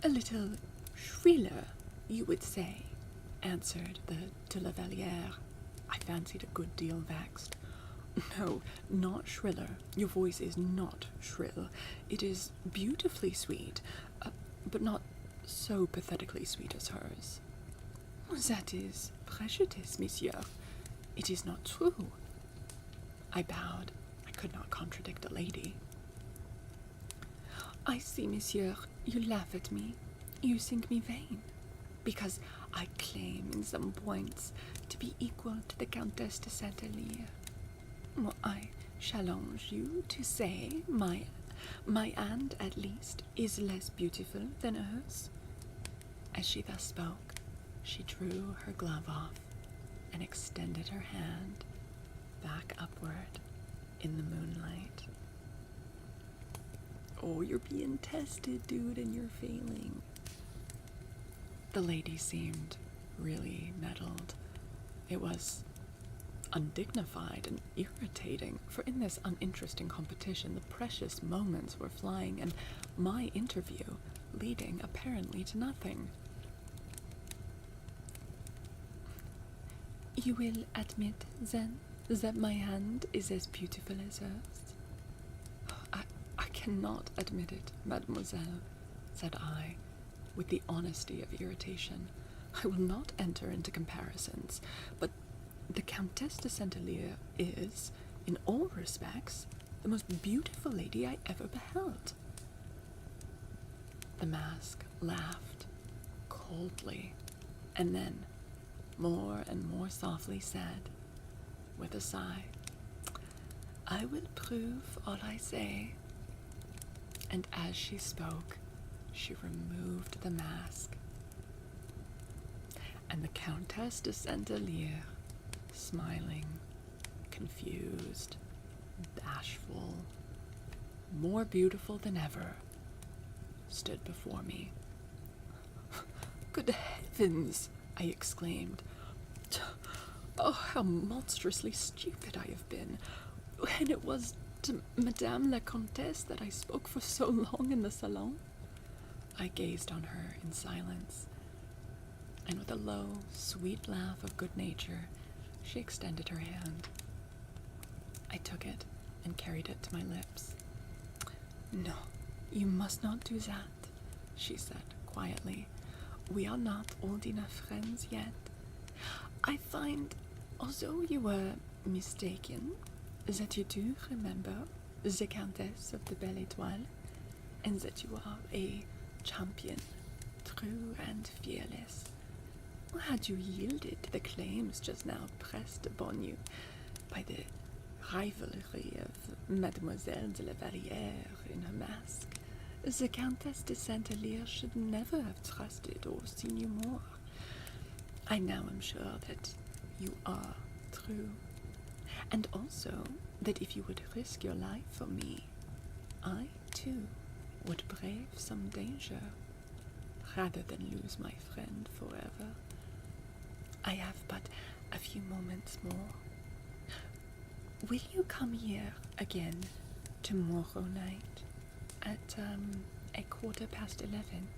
"A little shriller, you would say," answered the de la Vallière. I fancied a good deal vexed. "No, not shriller. Your voice is not shrill. It is beautifully sweet, but not so pathetically sweet as hers." "That is prejudice, monsieur. It is not true." I bowed. I could not contradict a lady. "I see, monsieur, you laugh at me. You think me vain, because I claim in some points to be equal to the Countess de Saint-Alier. Well, I challenge you to say my aunt, at least, is less beautiful than hers." As she thus spoke, she drew her glove off and extended her hand back upward in the moonlight. "Oh, you're being tested, dude, and you're failing." The lady seemed really nettled. It was undignified and irritating, for in this uninteresting competition the precious moments were flying, and my interview leading apparently to nothing. You will admit, then, that my hand is as beautiful as hers? I cannot admit it, mademoiselle, said I, with the honesty of irritation. I will not enter into comparisons, but the Countess de Centelier is, in all respects, the most beautiful lady I ever beheld. The mask laughed coldly, and then, more and more softly, said, with a sigh, I will prove all I say. And as she spoke, she removed the mask. And the Countess de Centelier, smiling, confused, bashful, more beautiful than ever, stood before me. Good heavens, I exclaimed. Oh, how monstrously stupid I have been. And it was to Madame la Comtesse that I spoke for so long in the salon. I gazed on her in silence, and with a low, sweet laugh of good nature, she extended her hand. I took it and carried it to my lips. No, you must not do that, she said quietly. We are not old enough friends yet. I find, although you were mistaken, that you do remember the Countess of the Belle Étoile, and that you are a champion, true and fearless. Had you yielded to the claims just now pressed upon you by the rivalry of Mademoiselle de la Vallière in her mask, the Countess de Centelier should never have trusted or seen you more. I now am sure that you are true, and also that if you would risk your life for me, I, too, would brave some danger, rather than lose my friend forever. I have but a few moments more. Will you come here again tomorrow night at 11:15?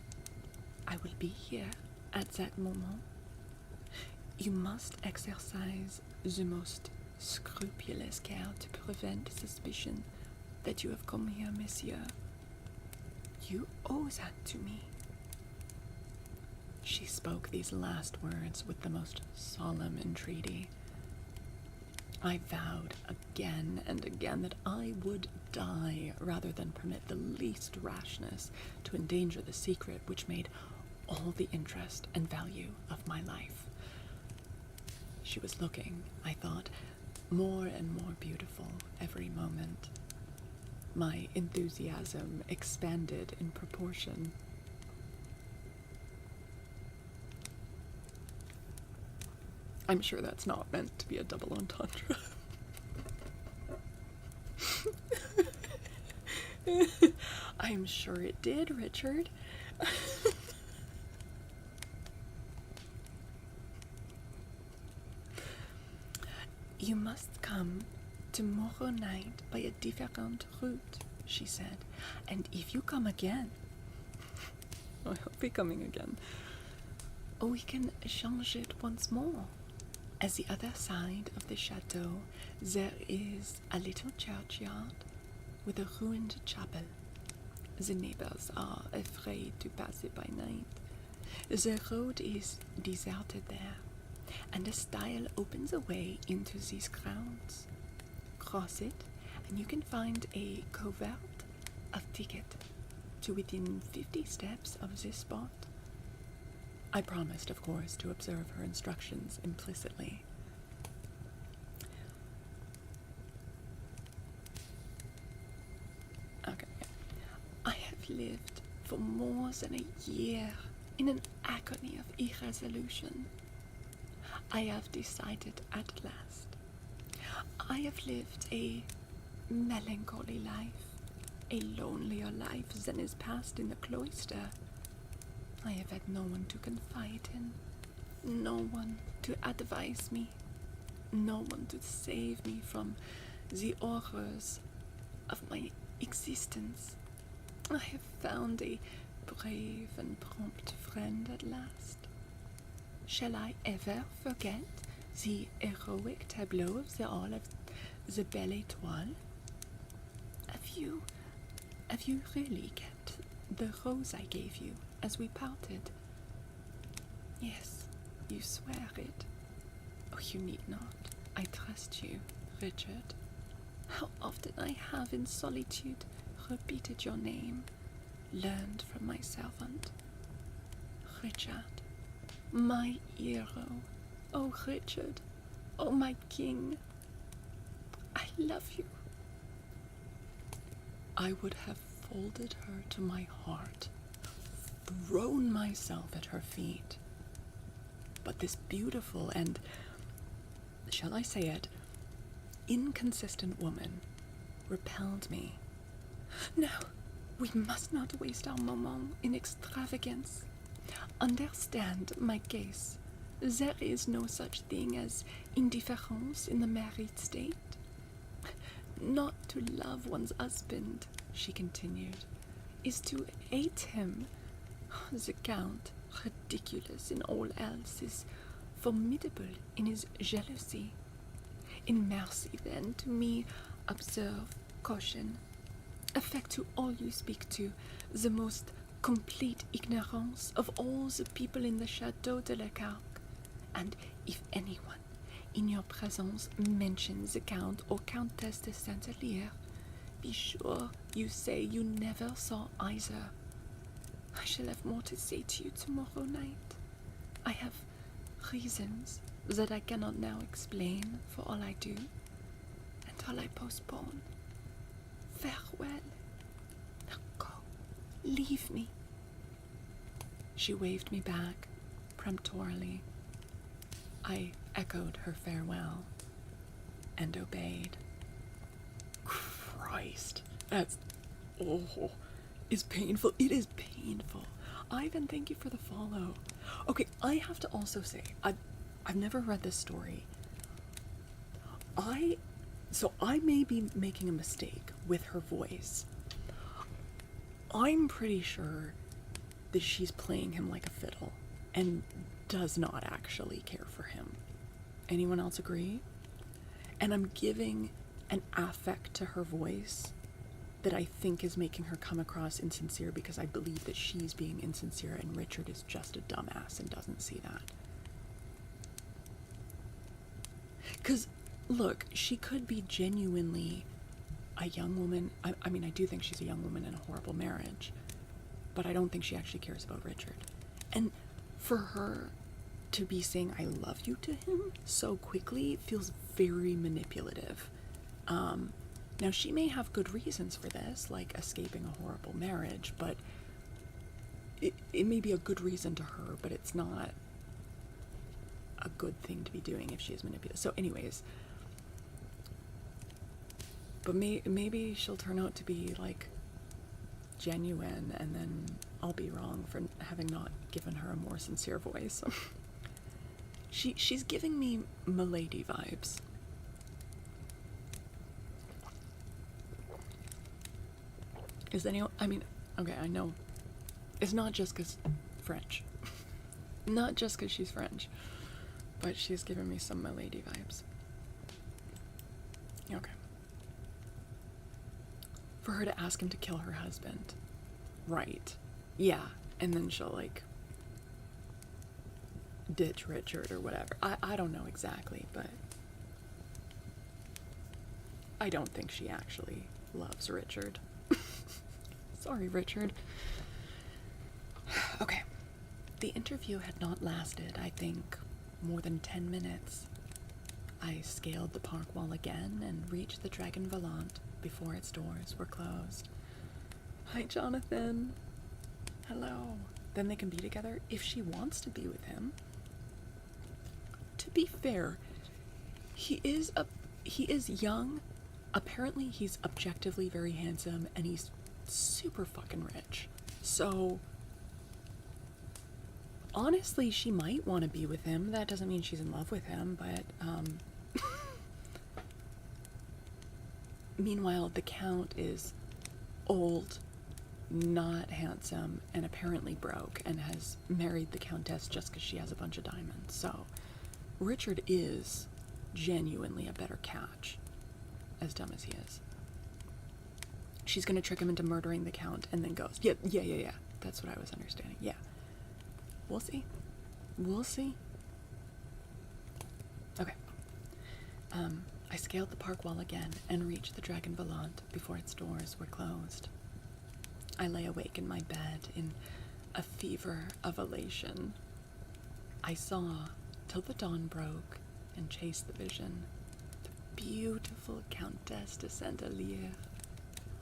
I will be here at that moment. You must exercise the most scrupulous care to prevent suspicion that you have come here, monsieur. You owe that to me. She spoke these last words with the most solemn entreaty. I vowed again and again that I would die rather than permit the least rashness to endanger the secret which made all the interest and value of my life. She was looking, I thought, more and more beautiful every moment. My enthusiasm expanded in proportion. I'm sure that's not meant to be a double entendre. I'm sure it did, Richard. You must come tomorrow night by a different route, she said, and if you come again, I'll be coming again, we can change it once more. At the other side of the chateau, there is a little churchyard with a ruined chapel. The neighbors are afraid to pass it by night. The road is deserted there, and a stile opens a way into these grounds. Cross it, and you can find a covert of ticket to within 50 steps of this spot. I promised, of course, to observe her instructions implicitly. Okay. I have lived for more than a year in an agony of irresolution. I have decided at last. I have lived a melancholy life, a lonelier life than is passed in the cloister. I have had no one to confide in, no one to advise me, no one to save me from the horrors of my existence. I have found a brave and prompt friend at last. Shall I ever forget the heroic tableau of the Hall of the Belle Étoile? Have you really kept the rose I gave you as we parted? Yes, you swear it. Oh, you need not. I trust you, Richard. How often I have in solitude repeated your name, learned from my servant. Richard, my hero. Oh, Richard. Oh, my king. I love you. I would have folded her to my heart, thrown myself at her feet. But this beautiful and, shall I say it, inconsistent woman repelled me. No, we must not waste our moment in extravagance. Understand my case. There is no such thing as indifference in the married state. Not to love one's husband, she continued, is to hate him. The Count, ridiculous in all else, is formidable in his jealousy. In mercy, then, to me, observe caution. Affect to all you speak to the most complete ignorance of all the people in the Chateau de la Carque, and if anyone in your presence mentions the Count or Countess de Saint-Elier, be sure you say you never saw either. I shall have more to say to you tomorrow night. I have reasons that I cannot now explain for all I do, and all I postpone. Farewell. Now go. Leave me. She waved me back peremptorily. I echoed her farewell and obeyed. Christ, that's... oh, it's painful. It is painful. Ivan, thank you for the follow. Okay, I have to also say, I've never read this story. So I may be making a mistake with her voice. I'm pretty sure that she's playing him like a fiddle and does not actually care for him. Anyone else agree? And I'm giving an affect to her voice that I think is making her come across insincere because I believe that she's being insincere and Richard is just a dumbass and doesn't see that. Because, look, she could be genuinely a young woman. I mean, I do think she's a young woman in a horrible marriage, but I don't think she actually cares about Richard. And for her to be saying I love you to him so quickly feels very manipulative. Now, she may have good reasons for this, like escaping a horrible marriage, but it may be a good reason to her, but it's not a good thing to be doing if she is manipulative. So anyways, but maybe she'll turn out to be, like, genuine, and then I'll be wrong for having not given her a more sincere voice. She's giving me Milady vibes. Is anyone... I mean, okay, I know. It's not just because French. Not just because she's French. But she's giving me some Milady vibes. Okay. For her to ask him to kill her husband. Right. Yeah. And then she'll, like, ditch Richard or whatever. I don't know exactly, but I don't think she actually loves Richard. Sorry, Richard. Okay. The interview had not lasted, I think, more than 10 minutes. I scaled the park wall again and reached the Dragon Volant before its doors were closed. Hi, Jonathan. Hello. Then they can be together if she wants to be with him. To be fair, he is young. Apparently he's objectively very handsome and he's super fucking rich. So Honestly, she might want to be with him. That doesn't mean she's in love with him, but, meanwhile, the Count is old, not handsome, and apparently broke, and has married the Countess just because she has a bunch of diamonds. So, Richard is genuinely a better catch, as dumb as he is. She's gonna trick him into murdering the Count, and then goes, yeah. That's what I was understanding. Yeah. We'll see. We'll see. Okay. I scaled the park wall again and reached the Dragon Volant before its doors were closed. I lay awake in my bed in a fever of elation. I saw, till the dawn broke and chased the vision, the beautiful Countess de Saint-Elier,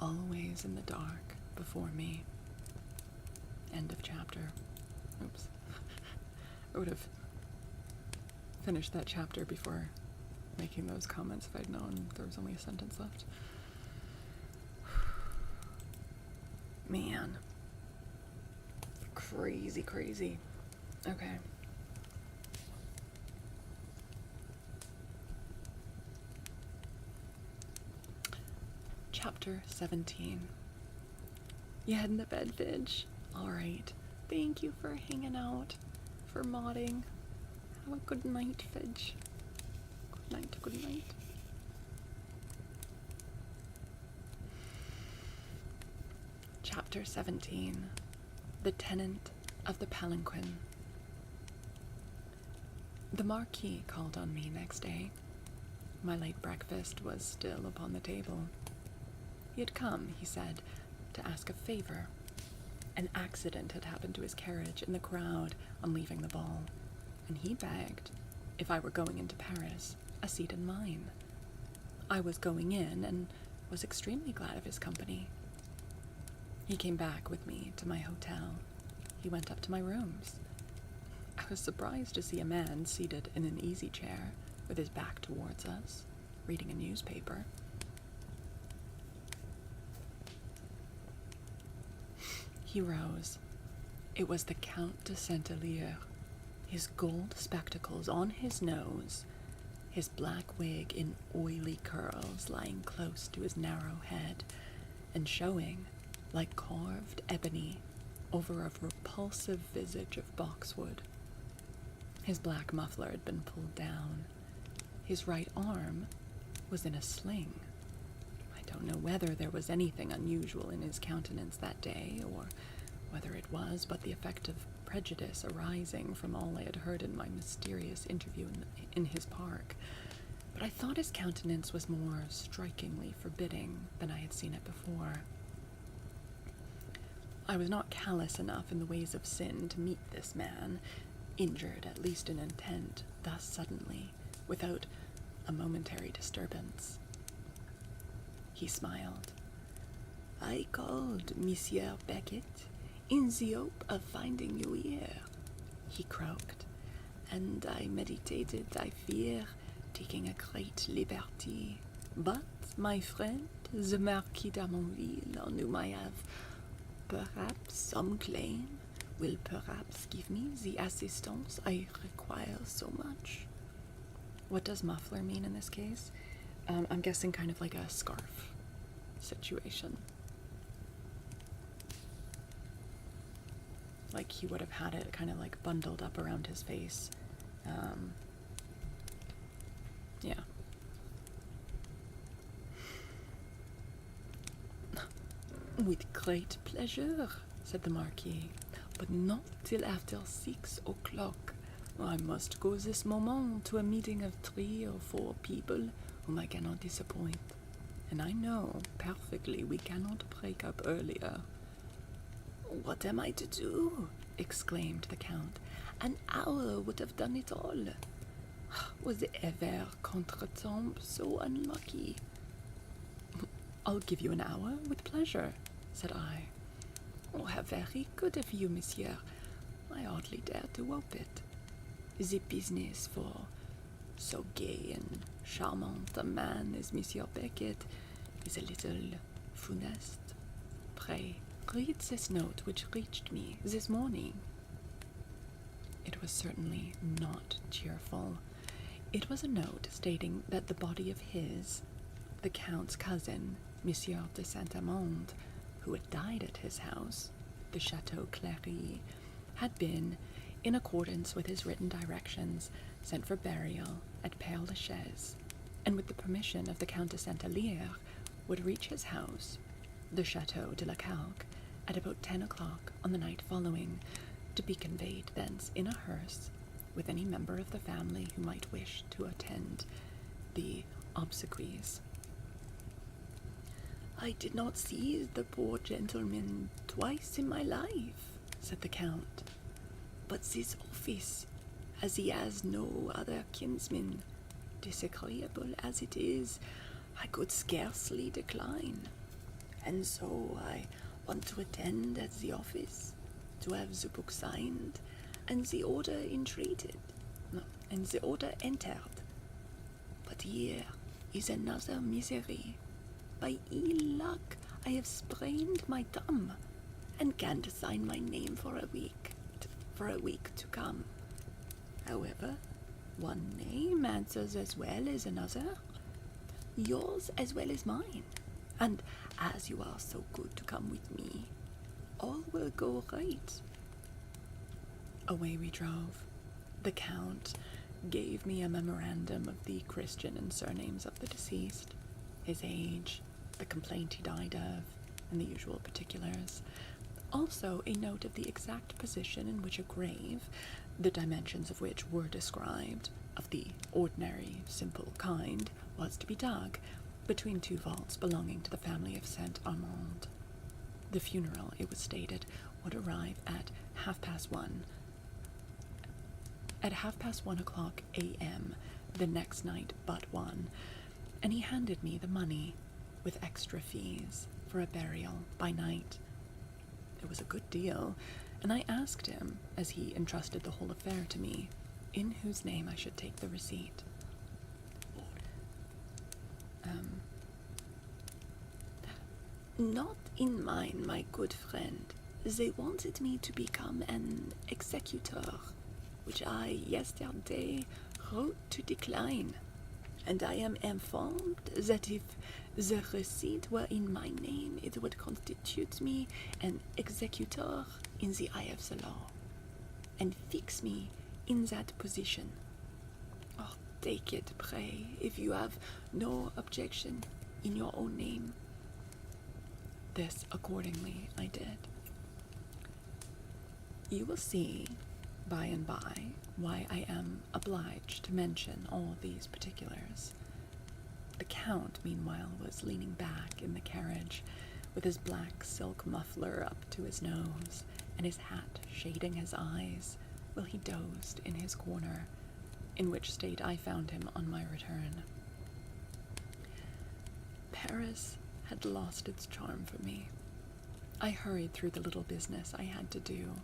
always in the dark before me. End of chapter. Oops. I would have finished that chapter before making those comments if I'd known there was only a sentence left. Man. Crazy, crazy. Okay. Chapter 17. You heading to bed, Vidge? Alright. Thank you for hanging out, for modding. Have a good night, Vidge. Good night, good night. Chapter 17. The Tenant of the Palanquin. The Marquis called on me next day. My late breakfast was still upon the table. He had come, he said, to ask a favor. An accident had happened to his carriage in the crowd on leaving the ball, and he begged, if I were going into Paris, a seat in mine. I was going in and was extremely glad of his company. He came back with me to my hotel. He went up to my rooms. I was surprised to see a man seated in an easy chair with his back towards us, reading a newspaper. He rose. It was the Count de Saint-Elier, his gold spectacles on his nose, his black wig in oily curls lying close to his narrow head, and showing, like carved ebony, over a repulsive visage of boxwood. His black muffler had been pulled down. His right arm was in a sling. I don't know whether there was anything unusual in his countenance that day, or whether it was but the effect of prejudice arising from all I had heard in my mysterious interview in his park, but I thought his countenance was more strikingly forbidding than I had seen it before. I was not callous enough in the ways of sin to meet this man, injured at least in intent, thus suddenly, without a momentary disturbance. He smiled. I called, Monsieur Beckett, in the hope of finding you here, he croaked, and I meditated, I fear, taking a great liberty. But my friend, the Marquis d'Armonville, on whom I have perhaps some claim, will perhaps give me the assistance I require so much. What does muffler mean in this case? I'm guessing kind of like a scarf situation. Like he would have had it kind of like bundled up around his face. Yeah. With great pleasure, said the Marquis, but not till after 6 o'clock. I must go this moment to a meeting of 3 or 4 people whom I cannot disappoint, and I know perfectly we cannot break up earlier. What am I to do? Exclaimed the Count. An hour would have done it all. Was ever contretemps so unlucky? I'll give you an hour with pleasure, said I. Oh, how very good of you, monsieur. I hardly dare to hope it. The business for so gay and charmant a man as Monsieur Beckett is a little funeste. Pray, read this note which reached me this morning. It was certainly not cheerful. It was a note stating that the body of the Count's cousin, Monsieur de Saint-Amand, who had died at his house, the Chateau Cléry, had been, in accordance with his written directions, sent for burial at Père-Lachaise, and with the permission of the Count de Saint-Alyre, would reach his house, the Chateau de la Calque, at about 10 o'clock on the night following, to be conveyed thence in a hearse with any member of the family who might wish to attend the obsequies. "I did not see the poor gentleman twice in my life," said the Count, "but this office, as he has no other kinsman, disagreeable as it is, I could scarcely decline, and so I want to attend at the office, to have the book signed, and the order entered. But here is another misery. By ill luck, I have sprained my thumb, and can't sign my name for a week to come. However, one name answers as well as another, yours as well as mine, and as you are so good to come with me, all will go right." Away we drove. The Count gave me a memorandum of the Christian and surnames of the deceased, his age, the complaint he died of, and the usual particulars. Also a note of the exact position in which a grave, the dimensions of which were described, of the ordinary, simple kind, was to be dug, between 2 vaults belonging to the family of Saint-Amand. The funeral, it was stated, would arrive at 1:30 a.m. the next night but one, and he handed me the money, with extra fees, for a burial by night. It was a good deal, and I asked him, as he entrusted the whole affair to me, in whose name I should take the receipt. "Not in mine, my good friend. They wanted me to become an executor, which I yesterday wrote to decline, and I am informed that if the receipt were in my name, it would constitute me an executor in the eye of the law, and fix me in that position. Oh, take it, pray, if you have no objection, in your own name." This, accordingly, I did. You will see, by and by, why I am obliged to mention all these particulars. The Count, meanwhile, was leaning back in the carriage, with his black silk muffler up to his nose, and his hat shading his eyes, while he dozed in his corner, in which state I found him on my return. Paris had lost its charm for me. I hurried through the little business I had to do,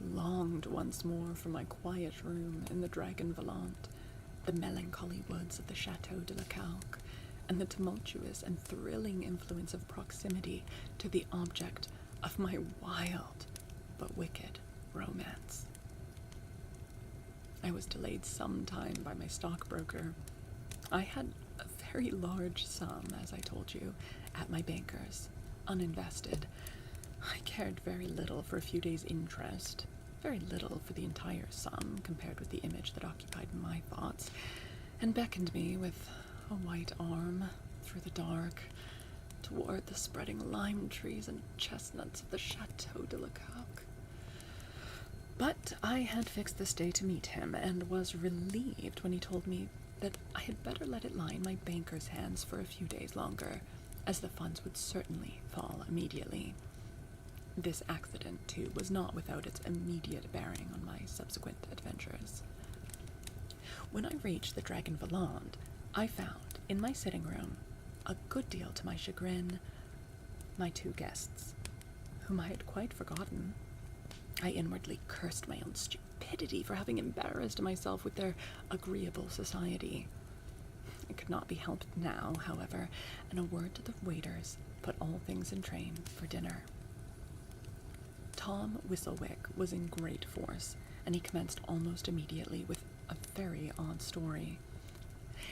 longed once more for my quiet room in the Dragon Volant, the melancholy woods of the Chateau de la Calque, and the tumultuous and thrilling influence of proximity to the object of my wild but wicked romance. I was delayed some time by my stockbroker. I had a very large sum, as I told you, at my banker's, uninvested. I cared very little for a few days' interest, very little for the entire sum compared with the image that occupied my thoughts, and beckoned me with a white arm through the dark toward the spreading lime trees and chestnuts of the Chateau de la Calque. But I had fixed this day to meet him, and was relieved when he told me that I had better let it lie in my banker's hands for a few days longer, as the funds would certainly fall immediately. This accident, too, was not without its immediate bearing on my subsequent adventures. When I reached the Dragon Volant, I found, in my sitting room, a good deal to my chagrin, my 2 guests, whom I had quite forgotten. I inwardly cursed my own stupidity for having embarrassed myself with their agreeable society. It could not be helped now, however, and a word to the waiters put all things in train for dinner. Tom Whistlewick was in great force, and he commenced almost immediately with a very odd story.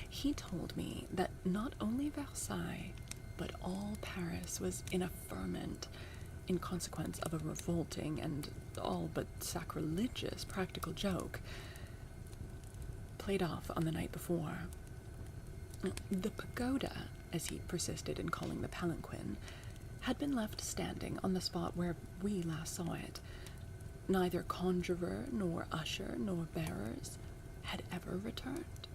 He told me that not only Versailles, but all Paris was in a ferment in consequence of a revolting and all but sacrilegious practical joke played off on the night before. The pagoda, as he persisted in calling the palanquin, had been left standing on the spot where we last saw it. Neither conjurer, nor usher, nor bearers had ever returned.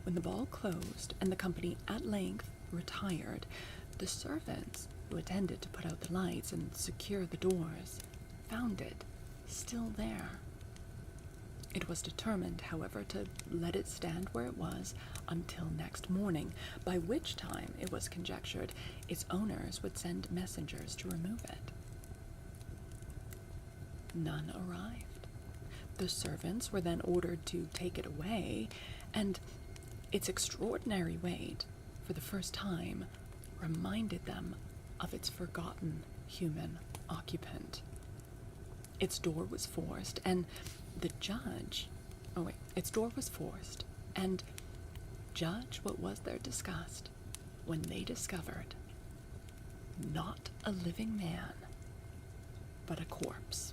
When the ball closed and the company at length retired, the servants who attended to put out the lights and secure the doors found it still there. It was determined, however, to let it stand where it was until next morning, by which time it was conjectured its owners would send messengers to remove it. None arrived. The servants were then ordered to take it away, and its extraordinary weight, for the first time, reminded them of its forgotten human occupant. Its door was forced, and judge what was their disgust when they discovered not a living man, but a corpse.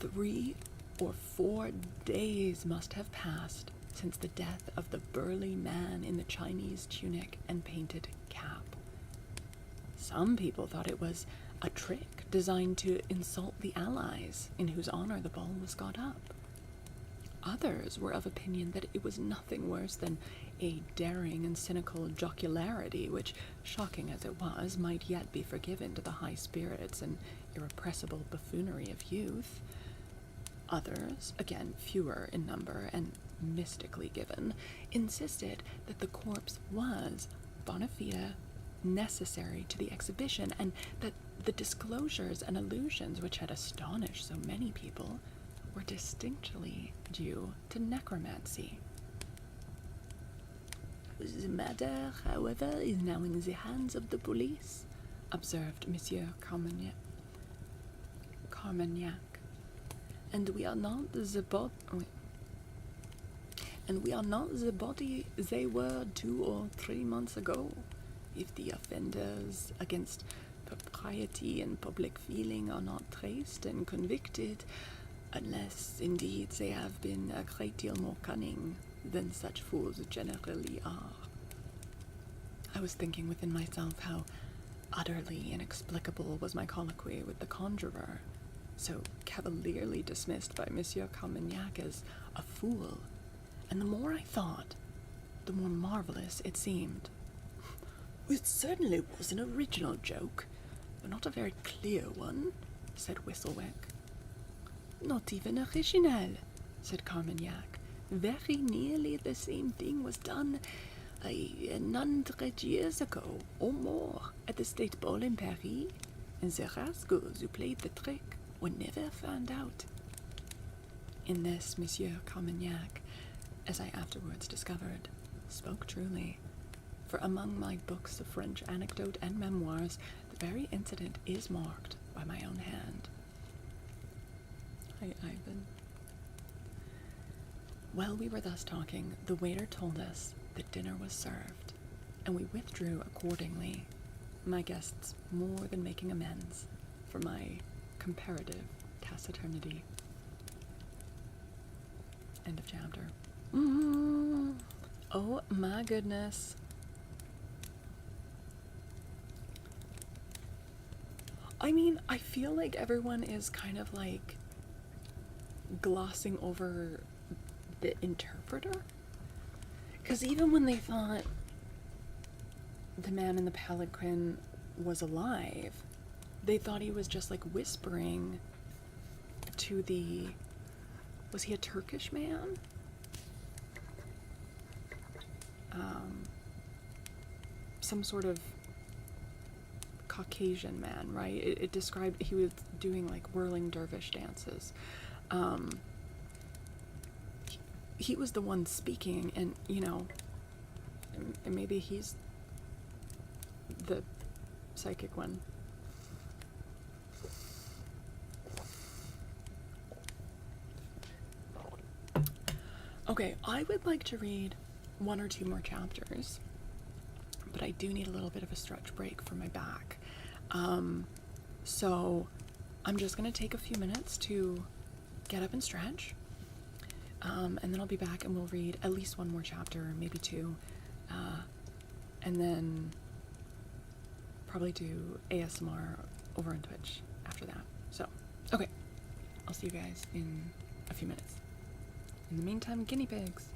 3 or 4 days must have passed since the death of the burly man in the Chinese tunic and painted cap. Some people thought it was a trick designed to insult the Allies, in whose honor the ball was got up. Others were of opinion that it was nothing worse than a daring and cynical jocularity, which, shocking as it was, might yet be forgiven to the high spirits and irrepressible buffoonery of youth. Others, again fewer in number and mystically given, insisted that the corpse was, bona fide, necessary to the exhibition, and that the disclosures and allusions which had astonished so many people were distinctly due to necromancy. The matter, however, is now in the hands of the police, observed Monsieur Carmagnac. And we are not the body they were 2 or 3 months ago. If the offenders against propriety and public feeling are not traced and convicted, unless indeed they have been a great deal more cunning than such fools generally are. I was thinking within myself how utterly inexplicable was my colloquy with the conjurer, so cavalierly dismissed by Monsieur Carmagnac as a fool, and the more I thought, the more marvelous it seemed. It certainly was an original joke, but not a very clear one, said Whistlewick. Not even original, said Carmagnac. Very nearly the same thing was done 100 years ago, or more, at the State Ball in Paris, and the rascals who played the trick were never found out. In this, Monsieur Carmagnac, as I afterwards discovered, spoke truly, for among my books of French anecdote and memoirs, the very incident is marked by my own hand. Hi, Ivan. While we were thus talking, the waiter told us that dinner was served, and we withdrew accordingly, my guests more than making amends for my comparative taciturnity. End of chapter. Oh my goodness. I mean, I feel like everyone is kind of like glossing over the interpreter. Because even when they thought the man in the palanquin was alive, they thought he was just like whispering to the... Was he a Turkish man? Some sort of Caucasian man, right? It described he was doing like whirling dervish dances. He was the one speaking, and you know, maybe he's the psychic one. Okay, I would like to read 1 or 2 more chapters, but I do need a little bit of a stretch break for my back. So I'm just going to take a few minutes to get up and stretch, and then I'll be back and we'll read at least 1 more chapter, maybe 2, and then probably do ASMR over on Twitch after that. So, okay, I'll see you guys in a few minutes. In the meantime, guinea pigs.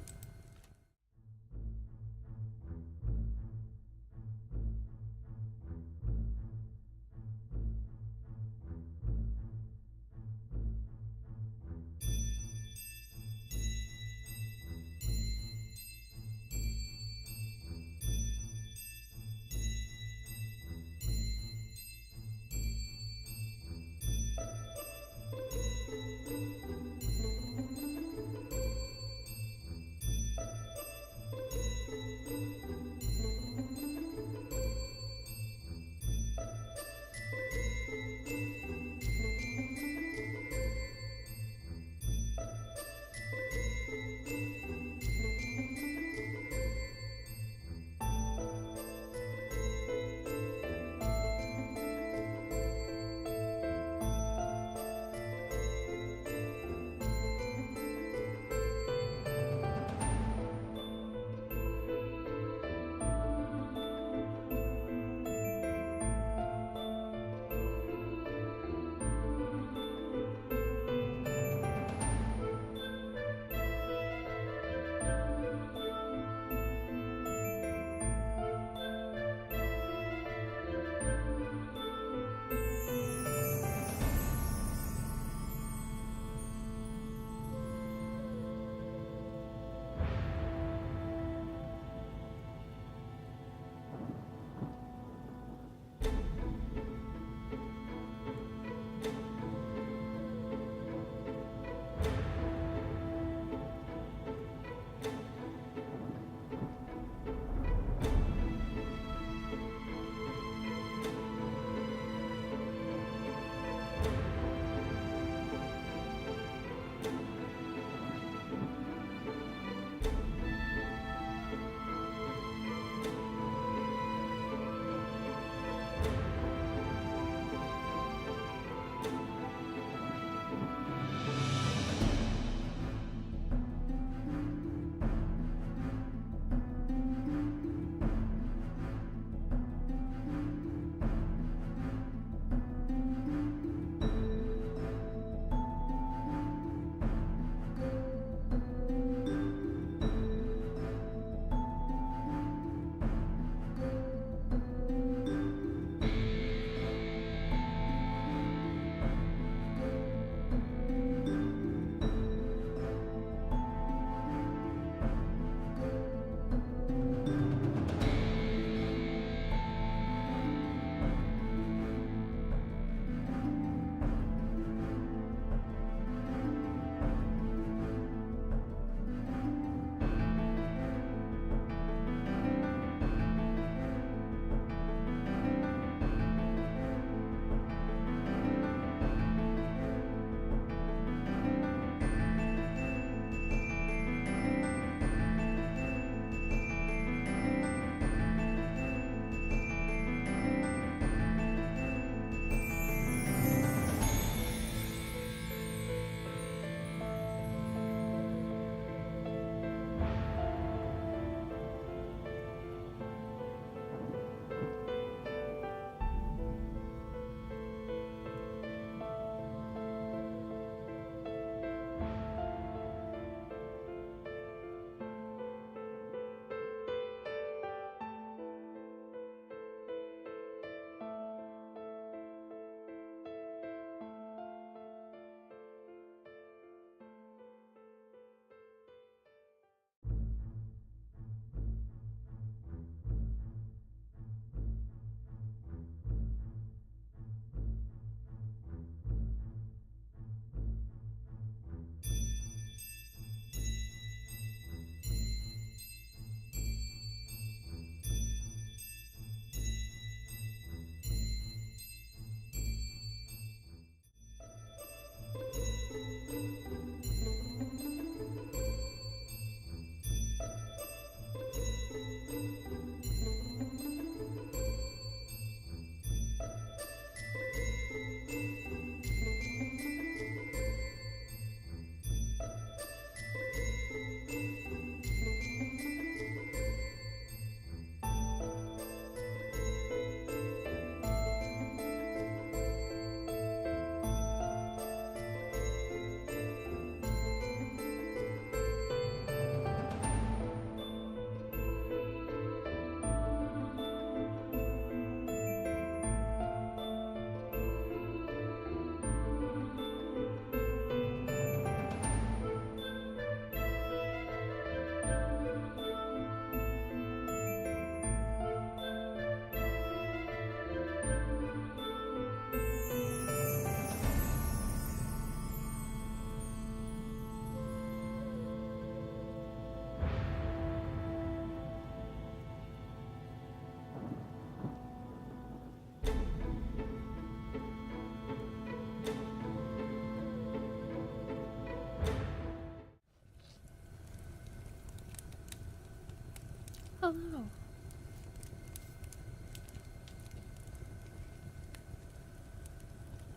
Hello.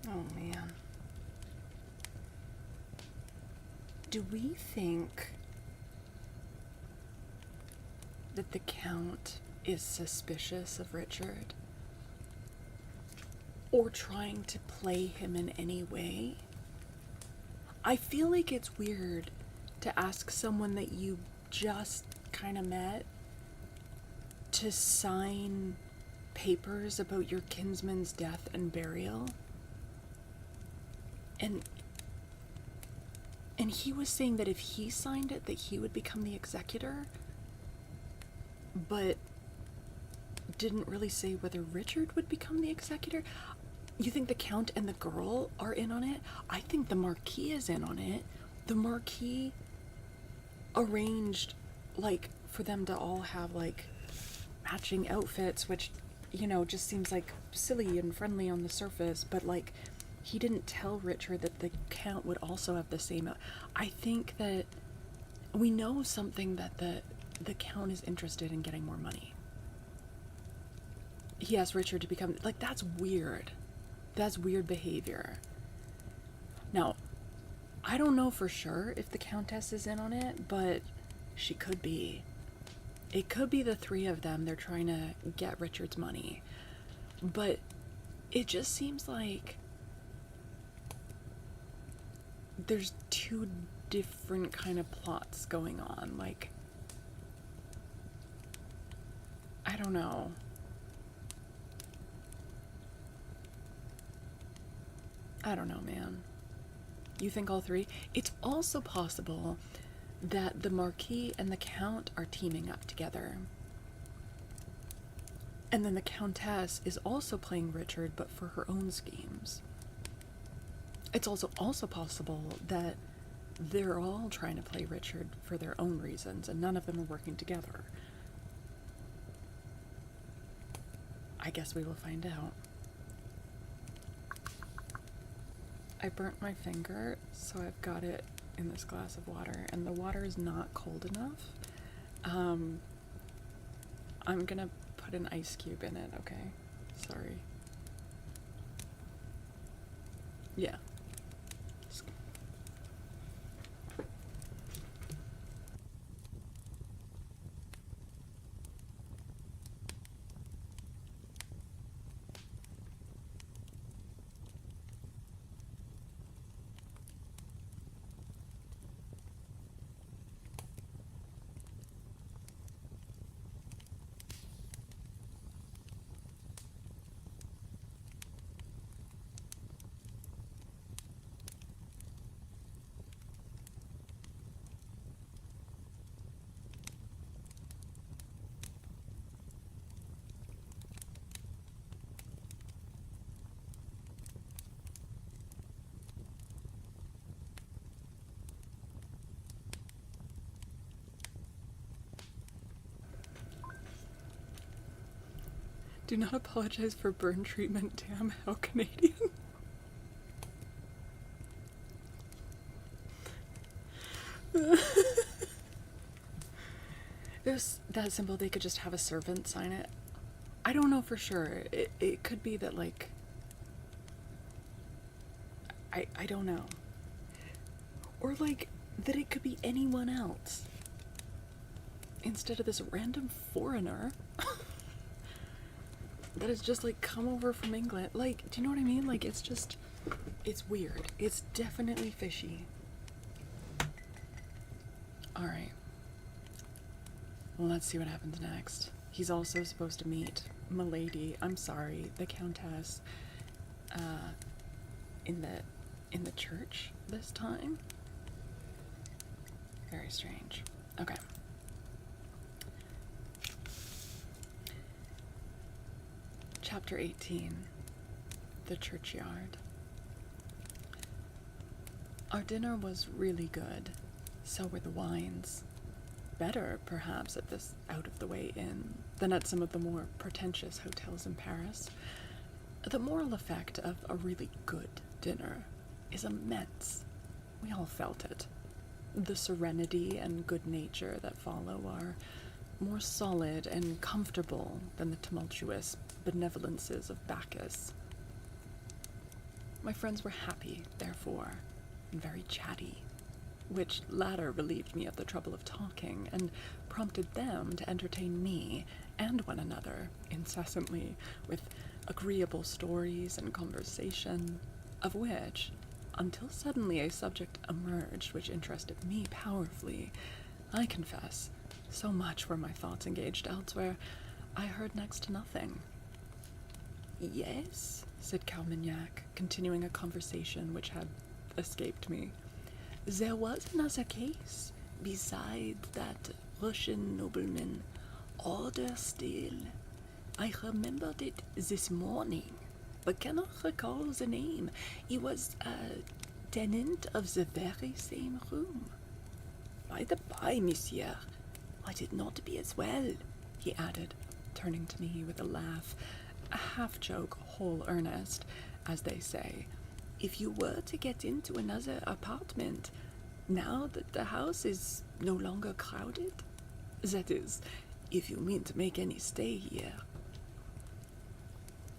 Oh, man. Do we think that the Count is suspicious of Richard? Or trying to play him in any way? I feel like it's weird to ask someone that you just kind of met to sign papers about your kinsman's death and burial. And he was saying that if he signed it, that he would become the executor, but didn't really say whether Richard would become the executor. You think the Count and the girl are in on it? I think the Marquis is in on it. The Marquis arranged, like, for them to all have, like, matching outfits, which, you know, just seems, like, silly and friendly on the surface, but, like, he didn't tell Richard that the Count would also have the same. I think that we know something, that the Count is interested in getting more money. He asked Richard to become, like, that's weird. That's weird behavior. Now, I don't know for sure if the Countess is in on it, but she could be. It could be the three of them. They're trying to get Richard's money. But it just seems like there's two different kind of plots going on. Like, I don't know. I don't know, man. You think all three? It's also possible that the Marquis and the Count are teaming up together. And then the Countess is also playing Richard, but for her own schemes. It's also possible that they're all trying to play Richard for their own reasons, and none of them are working together. I guess we will find out. I burnt my finger, so I've got it in this glass of water, and the water is not cold enough. I'm gonna put an ice cube in it, okay? Sorry. Yeah. Do not apologize for burn treatment. Damn, how Canadian. It was that simple. They could just have a servant sign it. I don't know for sure. It could be that, like, I don't know. Or, like, that it could be anyone else instead of this random foreigner that has just, like, come over from England. Like, do you know what I mean? Like, it's just, it's weird. It's definitely fishy. Alright. Well, let's see what happens next. He's also supposed to meet Milady, I'm sorry, the Countess, in the church this time. Very strange. Okay. Chapter 18. The Churchyard. Our dinner was really good. So were the wines. Better, perhaps, at this out-of-the-way inn than at some of the more pretentious hotels in Paris. The moral effect of a really good dinner is immense. We all felt it. The serenity and good nature that follow are more solid and comfortable than the tumultuous benevolences of Bacchus. My friends were happy, therefore, and very chatty, which latter relieved me of the trouble of talking and prompted them to entertain me and one another incessantly with agreeable stories and conversation, of which, until suddenly a subject emerged which interested me powerfully, I confess, so much were my thoughts engaged elsewhere, I heard next to nothing. "Yes," said Carmignac, continuing a conversation which had escaped me. "There was another case, beside that Russian nobleman, older still. I remembered it this morning, but cannot recall the name. He was a tenant of the very same room. By the by, monsieur, might it not be as well," he added, turning to me with a laugh, a half-joke, whole earnest, as they say, "if you were to get into another apartment, now that the house is no longer crowded? That is, if you mean to make any stay here."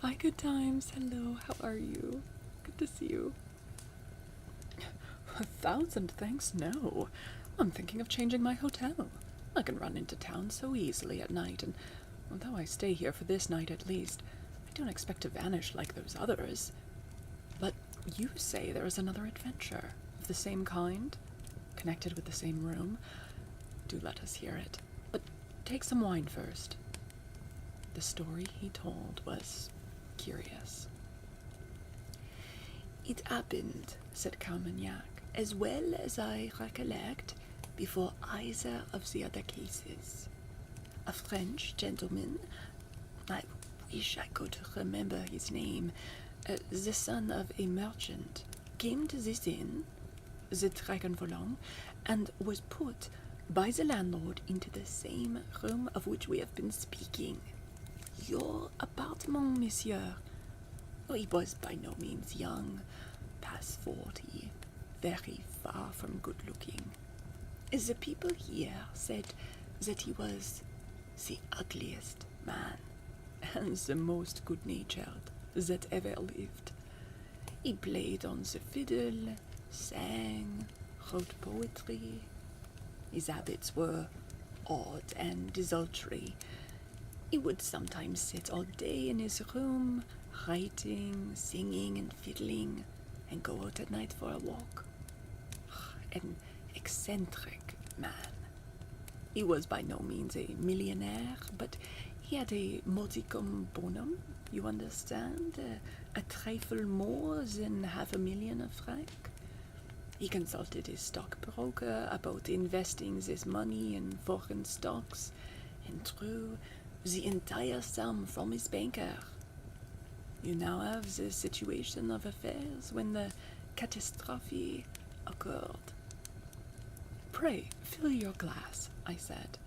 "Hi, good times. Hello, how are you? Good to see you." "1,000 thanks, no. I'm thinking of changing my hotel. I can run into town so easily at night, and although I stay here for this night at least, I don't expect to vanish like those others. But you say there is another adventure, of the same kind, connected with the same room. Do let us hear it. But take some wine first." The story he told was curious. "It happened," said Carmignac, "as well as I recollect, before either of the other cases. A French gentleman, I wish I could remember his name, the son of a merchant, came to this inn, the Dragon Volant, and was put by the landlord into the same room of which we have been speaking. Your apartment, monsieur. He was by no means young, past 40, very far from good-looking. The people here said that he was the ugliest man, and the most good-natured that ever lived. He played on the fiddle, sang, wrote poetry. His habits were odd and desultory. He would sometimes sit all day in his room, writing, singing, and fiddling, and go out at night for a walk. An eccentric man. He was by no means a millionaire, but he had a modicum bonum, you understand, a trifle more than 500,000 of francs. He consulted his stockbroker about investing this money in foreign stocks, and drew the entire sum from his banker. You now have the situation of affairs when the catastrophe occurred." "Pray, fill your glass," I said.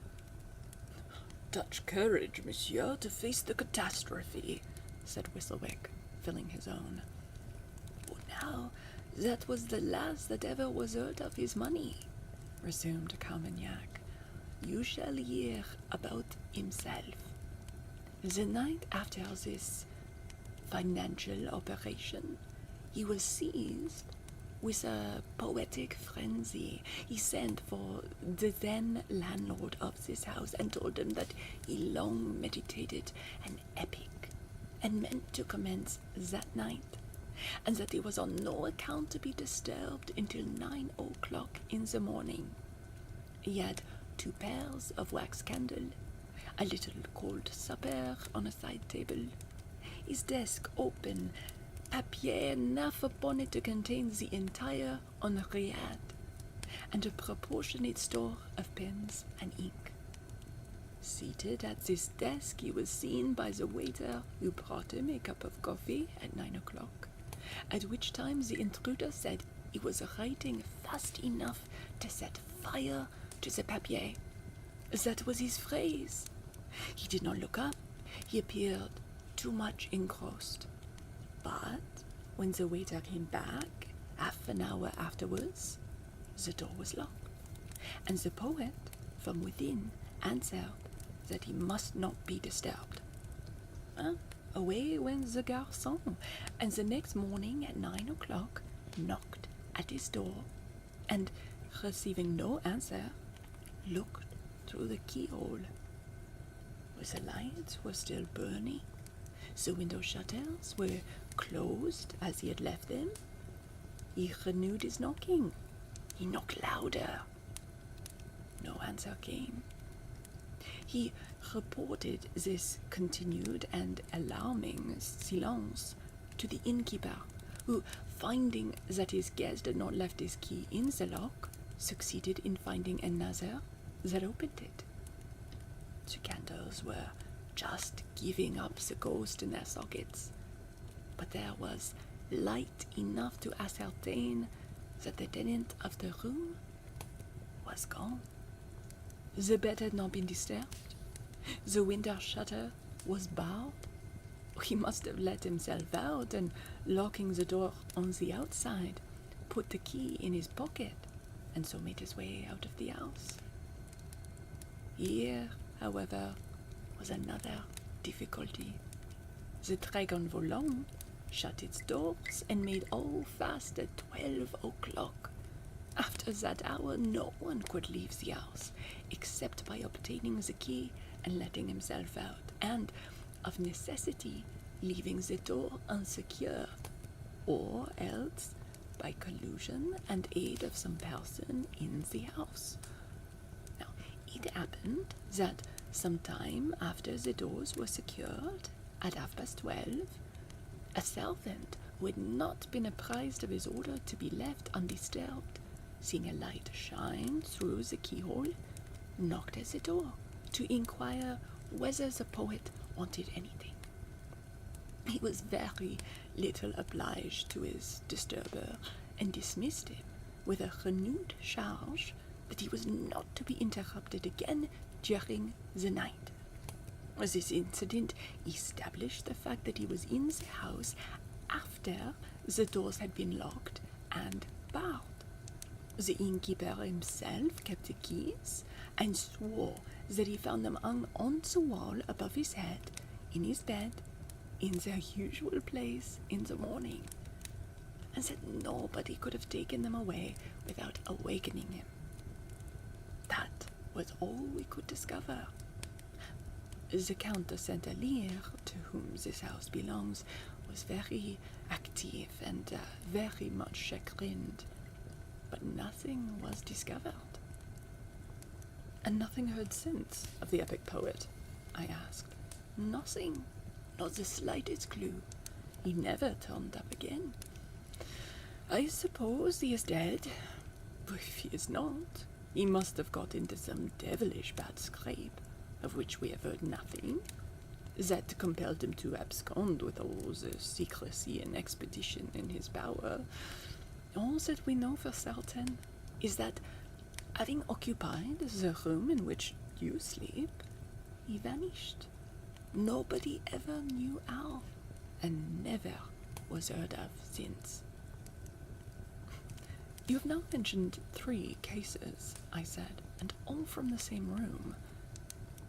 "Such courage, monsieur, to face the catastrophe," said Whistlewick, filling his own. "For now, that was the last that ever was heard of his money," resumed Carmignac. "You shall hear about himself. The night after this financial operation, he was seized with a poetic frenzy. He sent for the then landlord of this house and told him that he long meditated an epic and meant to commence that night, and that he was on no account to be disturbed until 9 o'clock in the morning. He had 2 pairs of wax candle, a little cold supper on a side table, his desk open, papier enough upon it to contain the entire Henriade, and a proportionate store of pens and ink. Seated at this desk, he was seen by the waiter who brought him a cup of coffee at 9 o'clock, at which time the intruder said he was writing fast enough to set fire to the papier. That was his phrase. He did not look up. He appeared too much engrossed. But when the waiter came back, half an hour afterwards, the door was locked, and the poet, from within, answered that he must not be disturbed. Away went the garçon, and the next morning at 9 o'clock knocked at his door, and, receiving no answer, looked through the keyhole. The lights were still burning, the window shutters were closed as he had left them. He renewed his knocking. He knocked louder. No answer came. He reported this continued and alarming silence to the innkeeper, who, finding that his guest had not left his key in the lock, succeeded in finding another that opened it. The candles were just giving up the ghost in their sockets, but there was light enough to ascertain that the tenant of the room was gone. The bed had not been disturbed. The window shutter was barred. He must have let himself out and, locking the door on the outside, put the key in his pocket and so made his way out of the house. Here, however, was another difficulty. The Dragon Volant shut its doors and made all fast at 12 o'clock. After that hour, no one could leave the house, except by obtaining the key and letting himself out, and, of necessity, leaving the door unsecured, or else by collusion and aid of some person in the house. Now, it happened that some time after the doors were secured, at 12:30, a servant who had not been apprised of his order to be left undisturbed, seeing a light shine through the keyhole, knocked at the door to inquire whether the poet wanted anything. He was very little obliged to his disturber, and dismissed him with a renewed charge that he was not to be interrupted again during the night. This incident established the fact that he was in the house after the doors had been locked and barred. The innkeeper himself kept the keys and swore that he found them hung on the wall above his head, in his bed, in their usual place in the morning, and that nobody could have taken them away without awakening him. That was all we could discover. The Count de Saint-Alyre, to whom this house belongs, was very active and very much chagrined, but nothing was discovered. And nothing heard since of the epic poet? I asked. Nothing, not the slightest clue. He never turned up again. I suppose he is dead, but if he is not, he must have got into some devilish bad scrape, of which we have heard nothing, that compelled him to abscond with all the secrecy and expedition in his power. All that we know for certain is that, having occupied the room in which you sleep, he vanished. Nobody ever knew how, and never was heard of since. You have now mentioned 3 cases, I said, and all from the same room.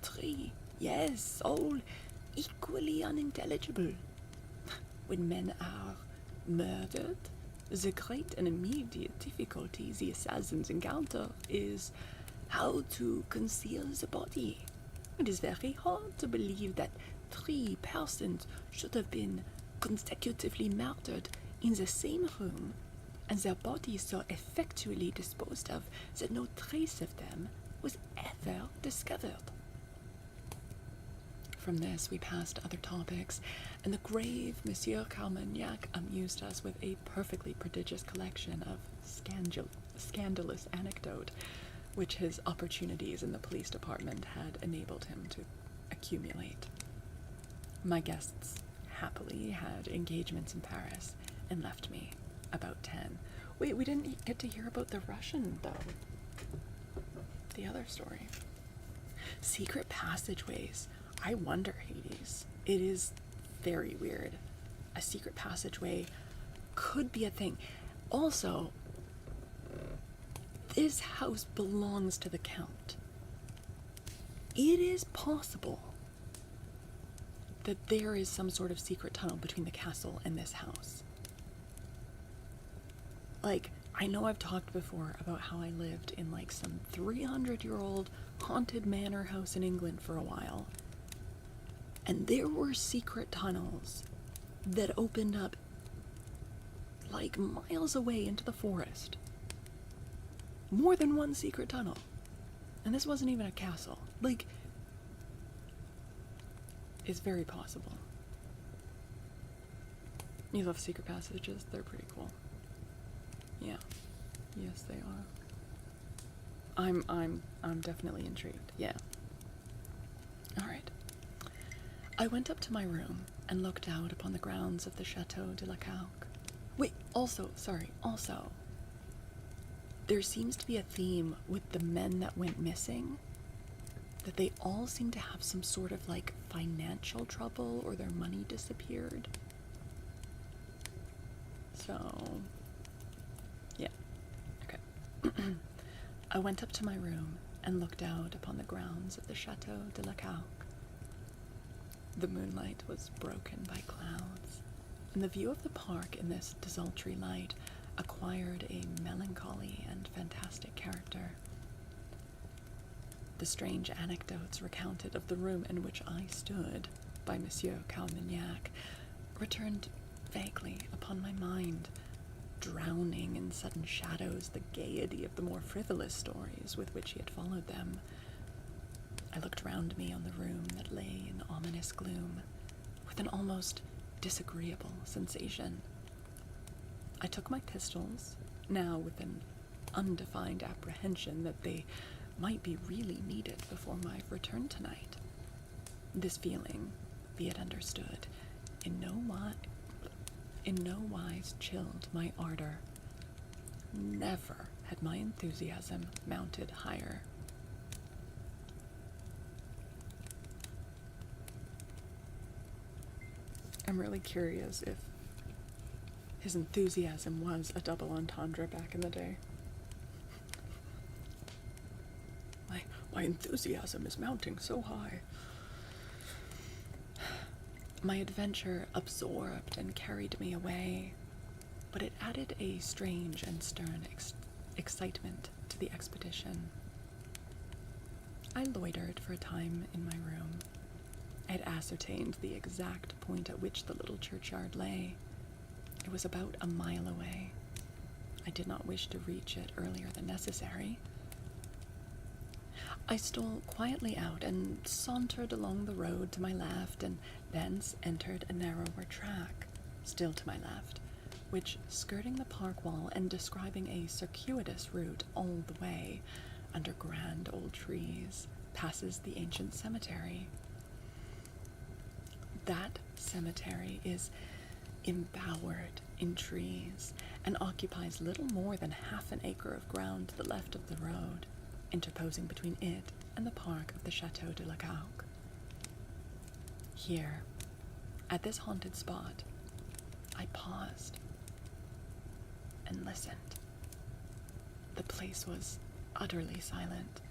3, yes, all equally unintelligible. When men are murdered, the great and immediate difficulty the assassins encounter is how to conceal the body. It is very hard to believe that 3 persons should have been consecutively murdered in the same room, and their bodies so effectually disposed of that no trace of them was ever discovered. From this we passed to other topics, and the grave Monsieur Carmagnac amused us with a perfectly prodigious collection of scandalous anecdote, which his opportunities in the police department had enabled him to accumulate. My guests happily had engagements in Paris and left me about 10. Wait, we didn't get to hear about the Russian, though. The other story. Secret passageways. I wonder, Hades. It is very weird. A secret passageway could be a thing. Also, this house belongs to the Count. it is possible that there is some sort of secret tunnel between the castle and this house. Like, I know I've talked before about how I lived in like some 300-year-old haunted manor house in England for a while. And there were secret tunnels that opened up like miles away into the forest. More than one secret tunnel. And this wasn't even a castle. Like, it's very possible. You love secret passages? They're pretty cool. Yeah. Yes, they are. I'm definitely intrigued. Yeah. Alright. I went up to my room and looked out upon the grounds of the Chateau de la Cauque. Wait, also, there seems to be a theme with the men that went missing, that they all seem to have some sort of like financial trouble or their money disappeared. So, yeah, okay. I went up to my room and looked out upon the grounds of the Chateau de la Cauque. The moonlight was broken by clouds, and the view of the park in this desultory light acquired a melancholy and fantastic character. The strange anecdotes recounted of the room in which I stood by Monsieur Carmignac returned vaguely upon my mind, drowning in sudden shadows the gaiety of the more frivolous stories with which he had followed them. I looked round me on the room that lay in ominous gloom, with an almost disagreeable sensation. I took my pistols, now with an undefined apprehension that they might be really needed before my return tonight. This feeling, be it understood, in no wise chilled my ardor. Never had my enthusiasm mounted higher. I'm really curious if his enthusiasm was a double entendre back in the day. My enthusiasm is mounting so high. My adventure absorbed and carried me away, but it added a strange and stern excitement to the expedition. I loitered for a time in my room. I had ascertained the exact point at which the little churchyard lay. It was about a mile away. I did not wish to reach it earlier than necessary. I stole quietly out and sauntered along the road to my left, and thence entered a narrower track, still to my left, which, skirting the park wall and describing a circuitous route all the way, under grand old trees, passes the ancient cemetery. That cemetery is embowered in trees and occupies little more than half an acre of ground to the left of the road, interposing between it and the park of the Chateau de la Cauque. Here, at this haunted spot, I paused and listened. The place was utterly silent.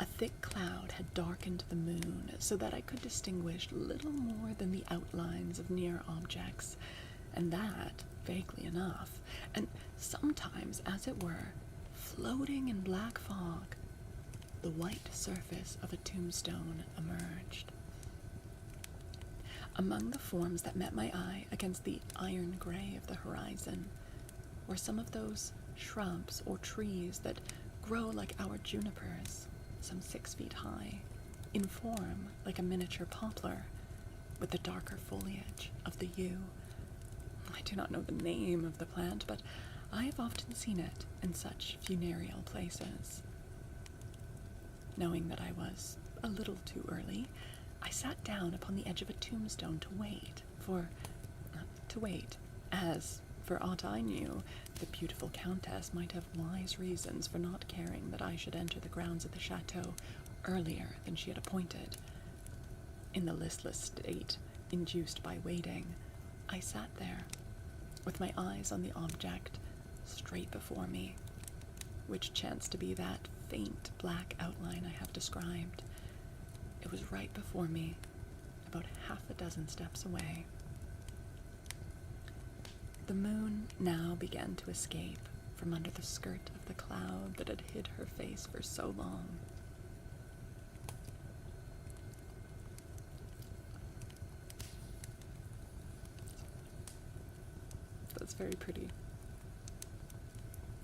A thick cloud had darkened the moon so that I could distinguish little more than the outlines of near objects, and that vaguely enough, and sometimes, as it were, floating in black fog, the white surface of a tombstone emerged. Among the forms that met my eye against the iron gray of the horizon were some of those shrubs or trees that grow like our junipers, some 6 feet high, in form like a miniature poplar, with the darker foliage of the yew. I do not know the name of the plant, but I have often seen it in such funereal places. Knowing that I was a little too early, I sat down upon the edge of a tombstone to wait, as, for aught I knew, the beautiful countess might have wise reasons for not caring that I should enter the grounds of the chateau earlier than she had appointed. In the listless state induced by waiting, I sat there, with my eyes on the object straight before me, which chanced to be that faint black outline I have described, It was right before me, about half a dozen steps away. The moon now began to escape from under the skirt of the cloud that had hid her face for so long. That's very pretty.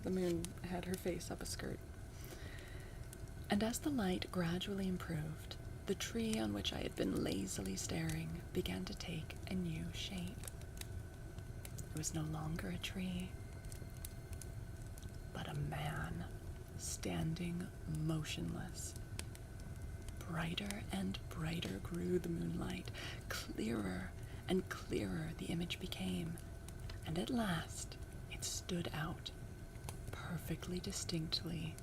The moon had her face up a skirt. And as the light gradually improved, the tree on which I had been lazily staring began to take a new shape. It was no longer a tree, but a man standing motionless. Brighter and brighter grew the moonlight, clearer and clearer the image became, and at last it stood out perfectly distinctly.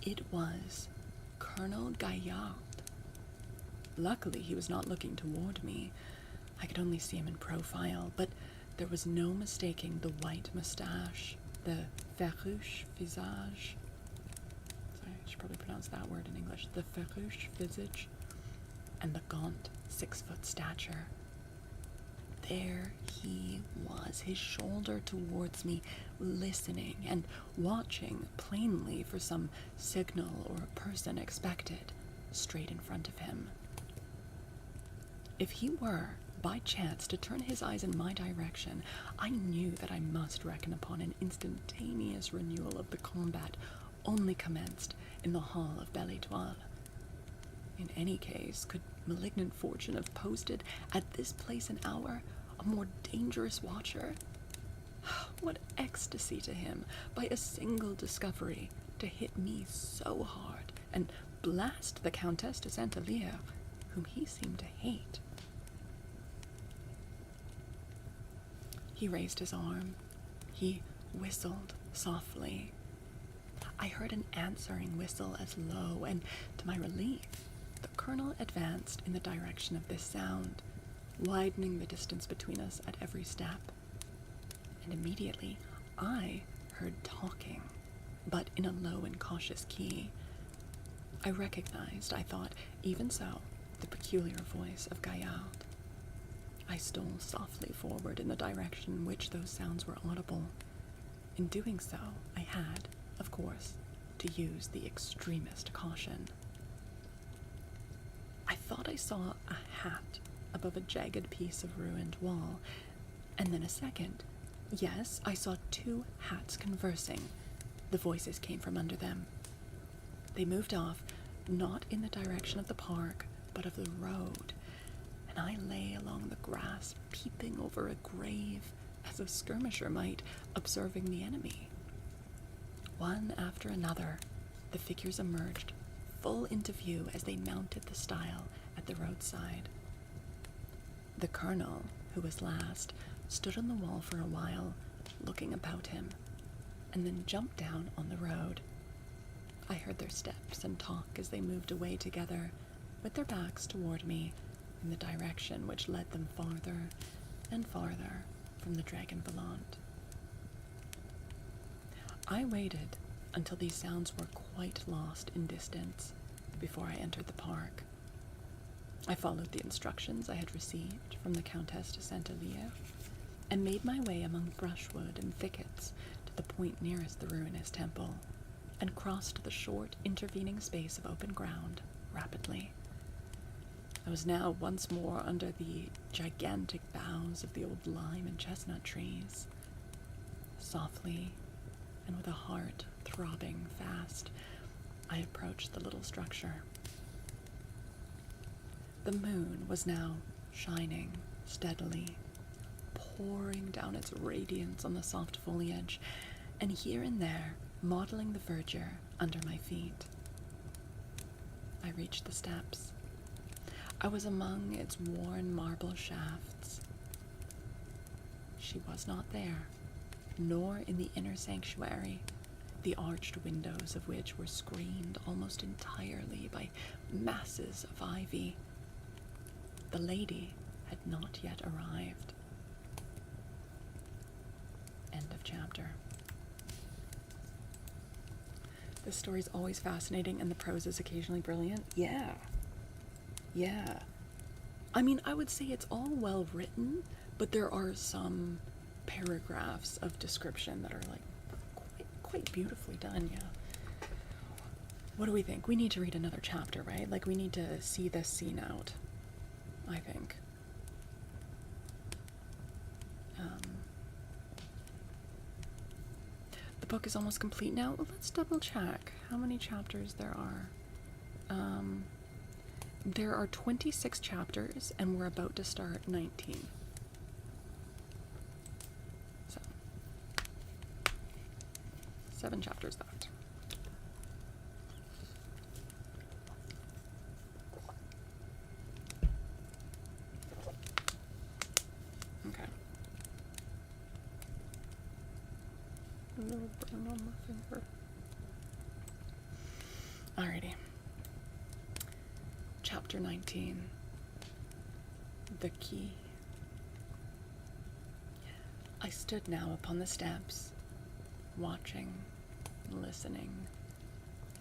It was Colonel Gaillard. Luckily, he was not looking toward me. I could only see him in profile, but there was no mistaking the white mustache, the farouche visage. Sorry, I should probably pronounce that word in English. The farouche visage, and the gaunt 6-foot stature. There he was, his shoulder towards me, listening and watching plainly for some signal or person expected, straight in front of him. If he were, by chance, to turn his eyes in my direction, I knew that I must reckon upon an instantaneous renewal of the combat only commenced in the hall of Belle Étoile. In any case, could malignant fortune have posted at this place and hour a more dangerous watcher? What ecstasy to him, by a single discovery, to hit me so hard and blast the Countess de Saint-Elier, whom he seemed to hate. He raised his arm. He whistled softly. I heard an answering whistle as low, and to my relief, the colonel advanced in the direction of this sound, widening the distance between us at every step. And immediately, I heard talking, but in a low and cautious key. I recognized, I thought, even so, the peculiar voice of Gaillard. I stole softly forward in the direction in which those sounds were audible. In doing so, I had, of course, to use the extremest caution. I thought I saw a hat above a jagged piece of ruined wall, and then a second. Yes, I saw 2 hats conversing. The voices came from under them. They moved off, not in the direction of the park, but of the road, and I lay along the grass, peeping over a grave, as a skirmisher might, observing the enemy. One after another, the figures emerged, full into view as they mounted the stile at the roadside. The colonel, who was last, stood on the wall for a while, looking about him, and then jumped down on the road. I heard their steps and talk as they moved away together, with their backs toward me, in the direction which led them farther and farther from the Dragon Volant. I waited until these sounds were quite lost in distance before I entered the park. I followed the instructions I had received from the Countess de Saint-Elier, and made my way among brushwood and thickets to the point nearest the ruinous temple, and crossed the short intervening space of open ground rapidly. I was now once more under the gigantic boughs of the old lime and chestnut trees. Softly, and with a heart throbbing fast, I approached the little structure. The moon was now shining steadily, pouring down its radiance on the soft foliage, and here and there mottling the verdure under my feet. I reached the steps. I was among its worn marble shafts. She was not there, nor in the inner sanctuary, the arched windows of which were screened almost entirely by masses of ivy. The lady had not yet arrived. End of chapter. This story's always fascinating and the prose is occasionally brilliant. Yeah. I mean, I would say it's all well written, but there are some paragraphs of description that are like quite beautifully done, yeah. What do we think? We need to read another chapter, right? Like, we need to see this scene out, I think. The book is almost complete now. Let's double check how many chapters there are. There are 26 chapters, and we're about to start 19. So, 7 chapters left. Okay. A little burn on my finger. Alrighty. Chapter 19. The Key. I stood now upon the steps, watching, listening.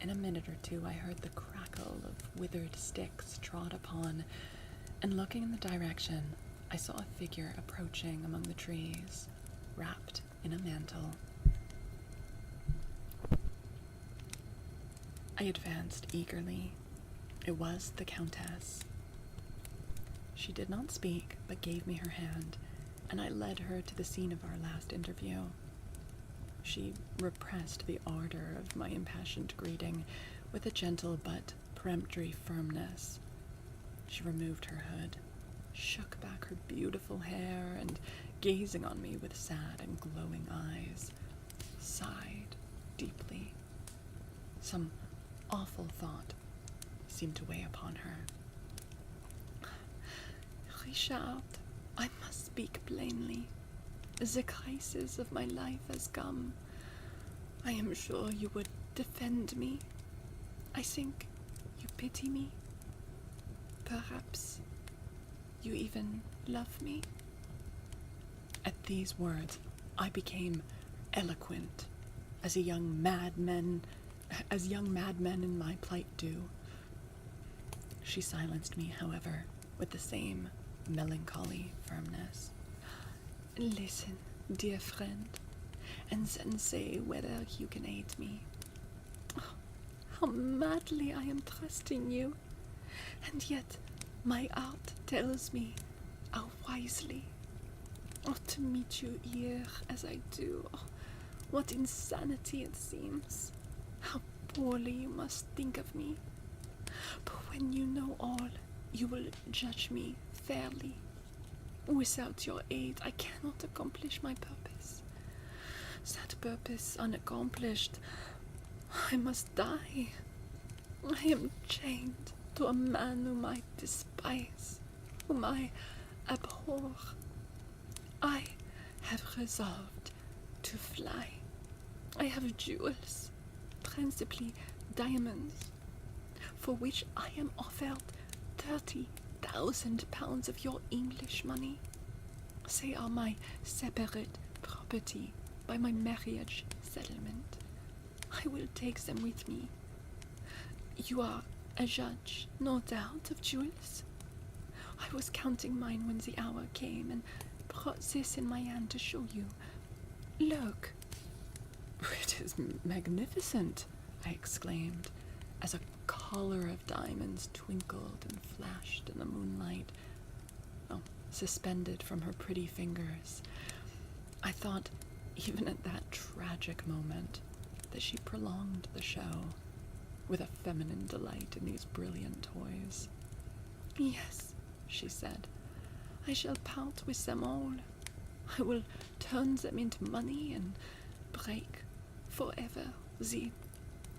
In a minute or two I heard the crackle of withered sticks trod upon, and looking in the direction, I saw a figure approaching among the trees, wrapped in a mantle. I advanced eagerly. It was the Countess. She did not speak, but gave me her hand, and I led her to the scene of our last interview. She repressed the ardor of my impassioned greeting with a gentle but peremptory firmness. She removed her hood, shook back her beautiful hair, and, gazing on me with sad and glowing eyes, sighed deeply. Some awful thought seemed to weigh upon her. Richard, I must speak plainly. The crisis of my life has come. I am sure you would defend me. I think you pity me. Perhaps you even love me. At these words, I became eloquent, as young madmen in my plight do. She silenced me, however, with the same melancholy firmness. Listen, dear friend, and then say whether you can aid me. Oh, how madly I am trusting you, and yet my heart tells me how wisely. Oh, to meet you here as I do, oh, what insanity it seems. How poorly you must think of me. But when you know all, you will judge me fairly. Without your aid, I cannot accomplish my purpose. That purpose unaccomplished, I must die. I am chained to a man whom I despise, whom I abhor. I have resolved to fly. I have jewels, principally diamonds, for which I am offered 30,000 pounds of your English money. They are my separate property by my marriage settlement. I will take them with me. You are a judge, no doubt, of jewels. I was counting mine when the hour came, and brought this in my hand to show you. Look. It is magnificent, I exclaimed, as a collar of diamonds twinkled and flashed in the moonlight, suspended from her pretty fingers. I thought, even at that tragic moment, that she prolonged the show with a feminine delight in these brilliant toys. Yes, she said, I shall part with them all. I will turn them into money and break forever the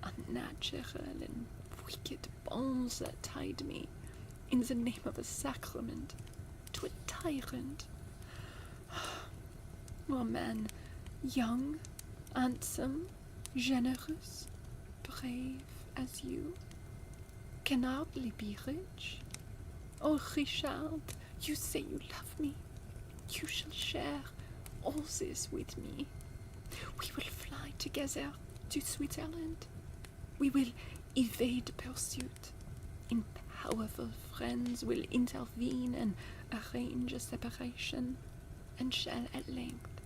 unnatural and wicked bonds that tied me, in the name of a sacrament, to a tyrant. A man young, handsome, generous, brave as you can hardly be rich. Oh, Richard, you say you love me. You shall share all this with me. We will fly together to Switzerland. We will evade pursuit, and powerful friends will intervene and arrange a separation, and shall at length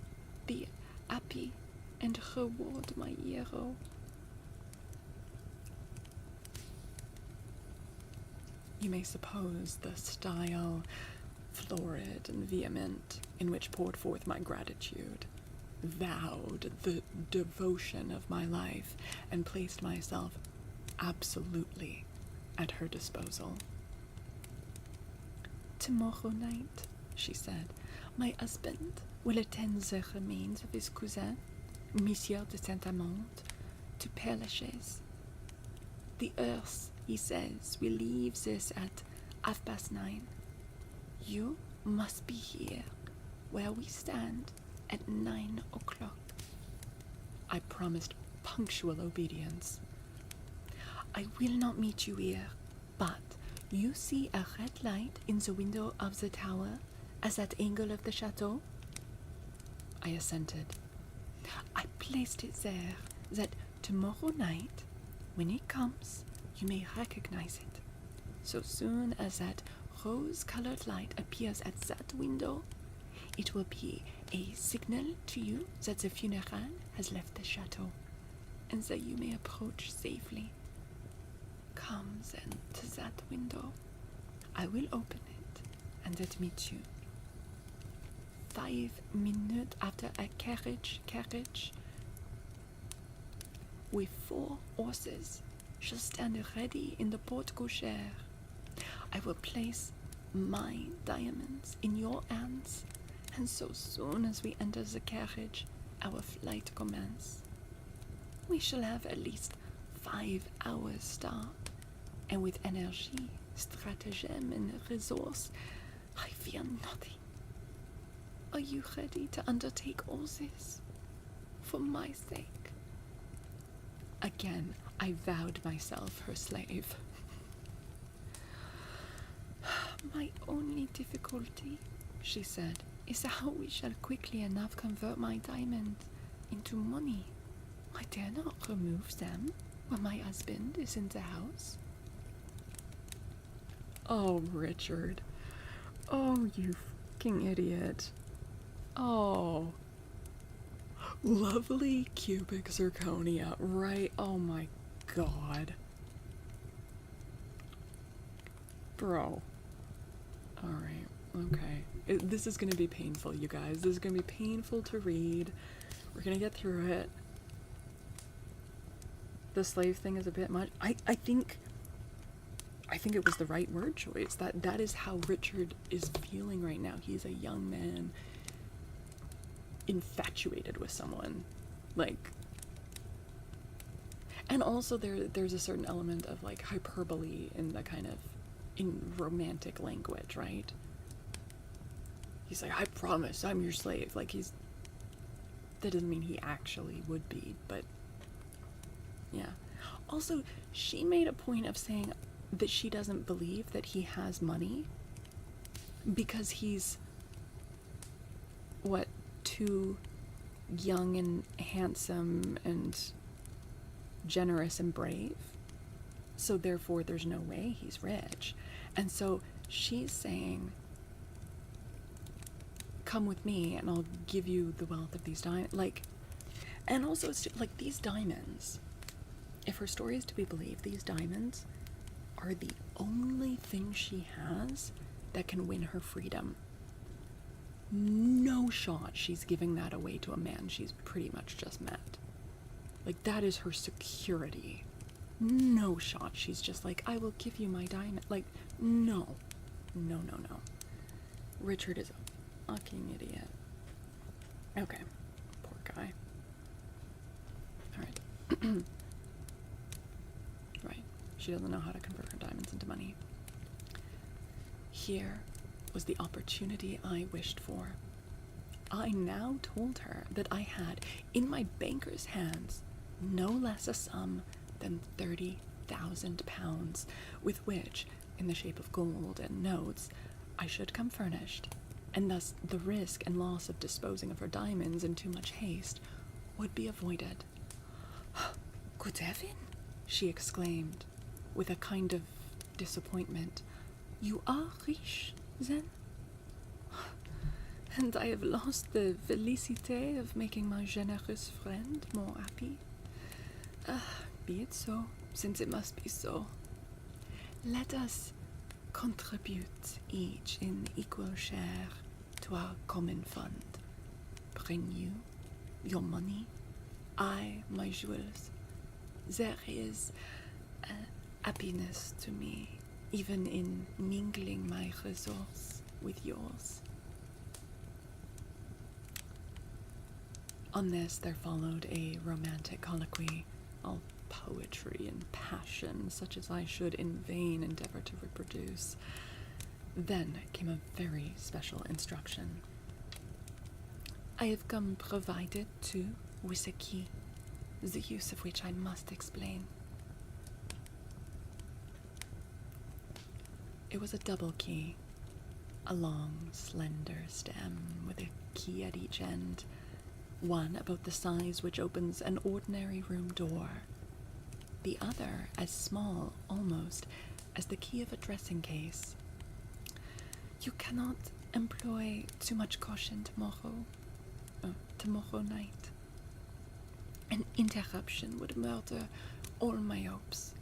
be happy and reward my hero. You may suppose the style, florid and vehement, in which poured forth my gratitude, vowed the devotion of my life, and placed myself absolutely at her disposal. Tomorrow night, she said, my husband will attend the remains of his cousin, Monsieur de Saint-Amand, to Père Lachaise. The hearse, he says, will leave this at 9:30. You must be here, where we stand, at 9 o'clock. I promised punctual obedience. I will not meet you here, but you see a red light in the window of the tower at that angle of the chateau? I assented. I placed it there, that tomorrow night, when it comes, you may recognize it. So soon as that rose-colored light appears at that window, it will be a signal to you that the funeral has left the chateau, and that you may approach safely. Come then to that window. I will open it, and admit you. 5 minutes after a carriage with 4 horses shall stand ready in the porte-cochere. I will place my diamonds in your hands, and so soon as we enter the carriage, our flight commence. We shall have at least 5 hours start, and with energy, stratagem, and resource, I fear nothing. Are you ready to undertake all this? For my sake? Again, I vowed myself her slave. My only difficulty, she said, is how we shall quickly enough convert my diamonds into money. I dare not remove them when my husband is in the house. Oh, Richard. Oh, you fucking idiot. Oh. Lovely cubic zirconia, right? Oh my god. Bro. Alright, okay. This is gonna be painful, you guys. This is gonna be painful to read. We're gonna get through it. The slave thing is a bit much. I think it was the right word choice. That is how Richard is feeling right now. He's a young man infatuated with someone. Like, and also there's a certain element of like hyperbole in the kind of in romantic language, right? He's like, I promise I'm your slave. Like, that doesn't mean he actually would be, but yeah. Also, she made a point of saying that she doesn't believe that he has money because he's too young and handsome and generous and brave, so therefore there's no way he's rich. And so she's saying, come with me and I'll give you the wealth of these diamonds. Like, and also it's just, like, these diamonds, if her story is to be believed, these diamonds are the only thing she has that can win her freedom. No shot she's giving that away to a man she's pretty much just met. Like, that is her security. No shot she's just like, I will give you my diamond. Like, no. No. Richard is a fucking idiot. Okay. Poor guy. Alright. Right. She doesn't know how to convert her diamonds into money. Here was the opportunity I wished for. I now told her that I had in my banker's hands no less a sum than £30,000, with which, in the shape of gold and notes, I should come furnished, and thus the risk and loss of disposing of her diamonds in too much haste would be avoided. Good heaven! she exclaimed, with a kind of disappointment. You are rich, then? And I have lost the felicité of making my generous friend more happy. Be it so, since it must be so. Let us contribute each in equal share to our common fund. Bring you your money, I my jewels. There is happiness to me, even in mingling my resource with yours. On this, there followed a romantic colloquy, all poetry and passion, such as I should in vain endeavor to reproduce. Then came a very special instruction. I have come provided, too, with a key, the use of which I must explain. It was a double key, a long, slender stem with a key at each end, one about the size which opens an ordinary room door, the other as small, almost, as the key of a dressing case. You cannot employ too much caution tomorrow night. An interruption would murder all my hopes.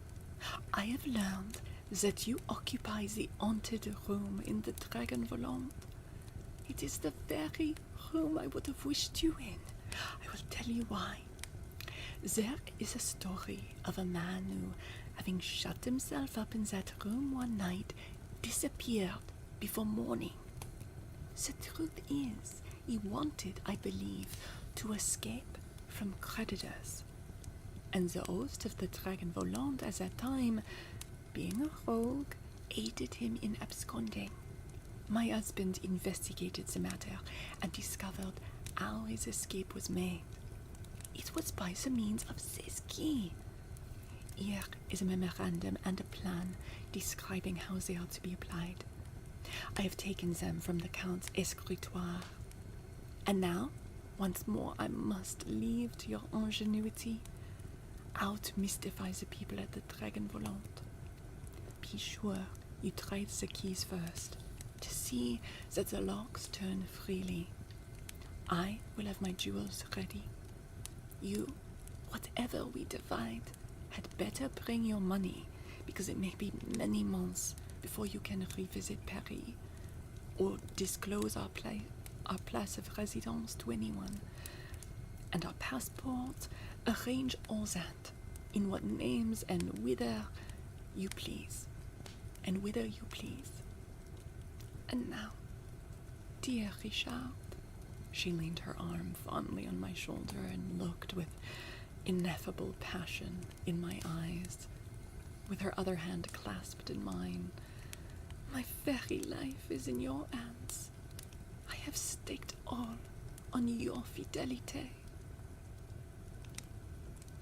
I have learned that you occupy the haunted room in the Dragon Volant. It is the very room I would have wished you in. I will tell you why. There is a story of a man who, having shut himself up in that room one night, disappeared before morning. The truth is, he wanted, I believe, to escape from creditors. And the host of the Dragon Volant at that time, being a rogue, aided him in absconding. My husband investigated the matter and discovered how his escape was made. It was by the means of this key. Here is a memorandum and a plan describing how they are to be applied. I have taken them from the Count's escritoire. And now, once more, I must leave to your ingenuity how to mystify the people at the Dragon Volant. Be sure you try the keys first, to see that the locks turn freely. I will have my jewels ready. You, whatever we divide, had better bring your money, because it may be many months before you can revisit Paris, or disclose our place of residence to anyone. And our passport, arrange all that, in what names and whither you please. And whither you please. And now, dear Richard, she leaned her arm fondly on my shoulder and looked with ineffable passion in my eyes, with her other hand clasped in mine. My very life is in your hands. I have staked all on your fidelity.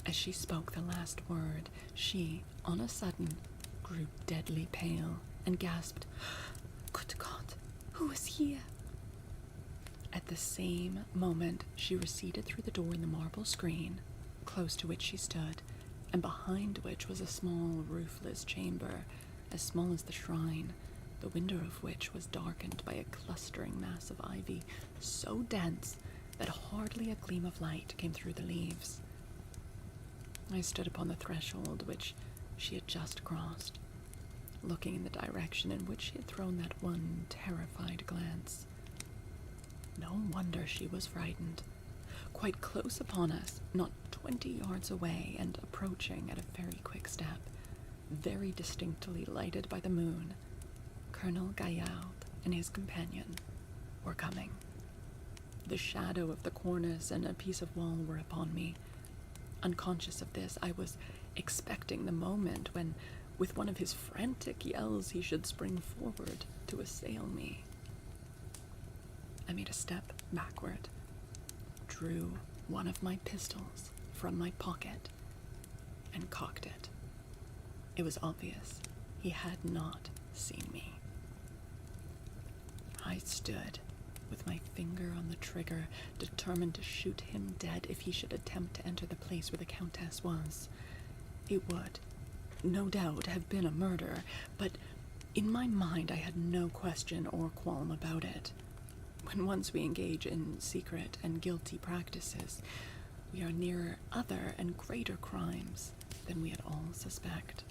As she spoke the last word, she, on a sudden, grew deadly pale and gasped, "Good God, who is here?" At the same moment, she receded through the door in the marble screen, close to which she stood, and behind which was a small, roofless chamber, as small as the shrine, the window of which was darkened by a clustering mass of ivy so dense that hardly a gleam of light came through the leaves. I stood upon the threshold which she had just crossed, looking in the direction in which she had thrown that one terrified glance. No wonder she was frightened. Quite close upon us, not 20 yards away, and approaching at a very quick step, very distinctly lighted by the moon, Colonel Gaillard and his companion were coming. The shadow of the cornice and a piece of wall were upon me. Unconscious of this, I was expecting the moment when, with one of his frantic yells, he should spring forward to assail me. I made a step backward, drew one of my pistols from my pocket, and cocked it. It was obvious he had not seen me. I stood, with my finger on the trigger, determined to shoot him dead if he should attempt to enter the place where the Countess was. It would, no doubt, have been a murder, but in my mind I had no question or qualm about it. When once we engage in secret and guilty practices, we are nearer other and greater crimes than we at all suspect.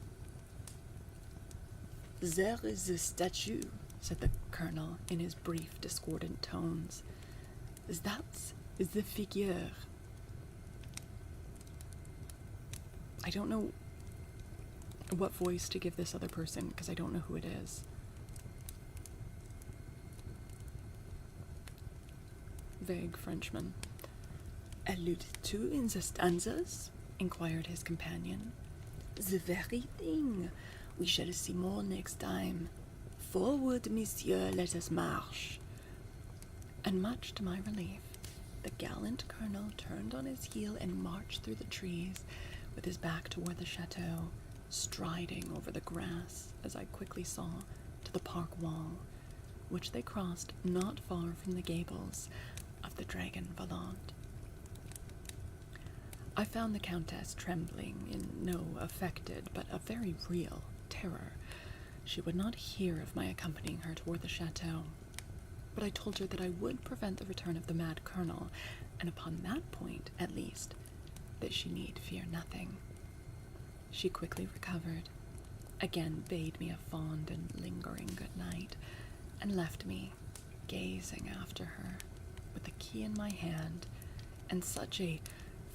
There is a statue, said the colonel in his brief, discordant tones. That's the figure. I don't know what voice to give this other person, because I don't know who it is. Vague Frenchman. Alluded to in the stanzas? Inquired his companion. The very thing. We shall see more next time. Forward, monsieur, let us march. And much to my relief, the gallant colonel turned on his heel and marched through the trees, with his back toward the chateau, striding over the grass, as I quickly saw, to the park wall, which they crossed not far from the gables of the Dragon Volant. I found the Countess trembling in no affected but a very real terror. She would not hear of my accompanying her toward the chateau, but I told her that I would prevent the return of the mad colonel, and upon that point, at least, that she need fear nothing. She quickly recovered, again bade me a fond and lingering good night, and left me, gazing after her, with the key in my hand, and such a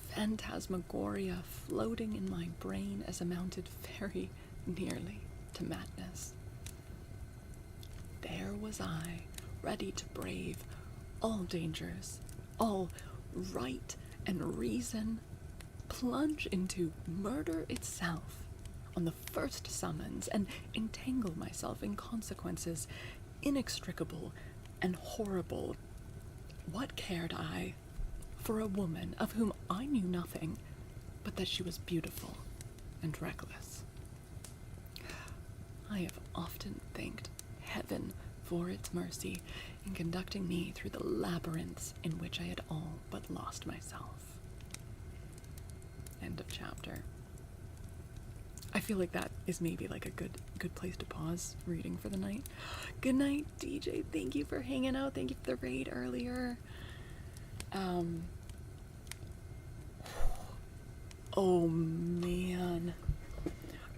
phantasmagoria floating in my brain as amounted very nearly to madness. There was I, ready to brave all dangers, all right and reason, plunge into murder itself on the first summons, and entangle myself in consequences inextricable and horrible. What cared I for a woman of whom I knew nothing but that she was beautiful and reckless? I have often thanked heaven for its mercy in conducting me through the labyrinths in which I had all but lost myself. End of chapter. I feel like that is maybe like a good place to pause reading for the night. Good night, DJ. Thank you for hanging out. Thank you for the raid earlier. Oh man.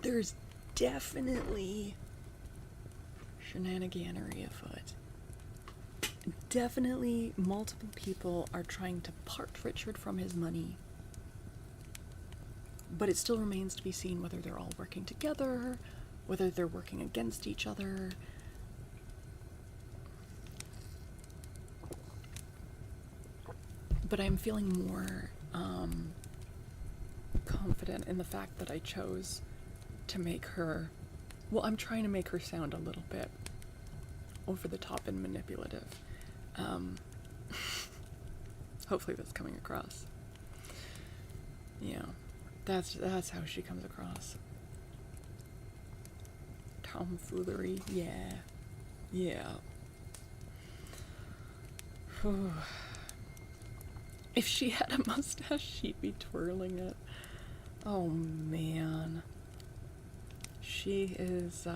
There's definitely shenaniganery afoot. Definitely multiple people are trying to part Richard from his money. But it still remains to be seen whether they're all working together, whether they're working against each other. But I'm feeling more confident in the fact that I chose to make her, well, I'm trying to make her sound a little bit over the top and manipulative. Hopefully that's coming across. Yeah, that's how she comes across. Tomfoolery, yeah. If she had a mustache, she'd be twirling it. Oh man. She is,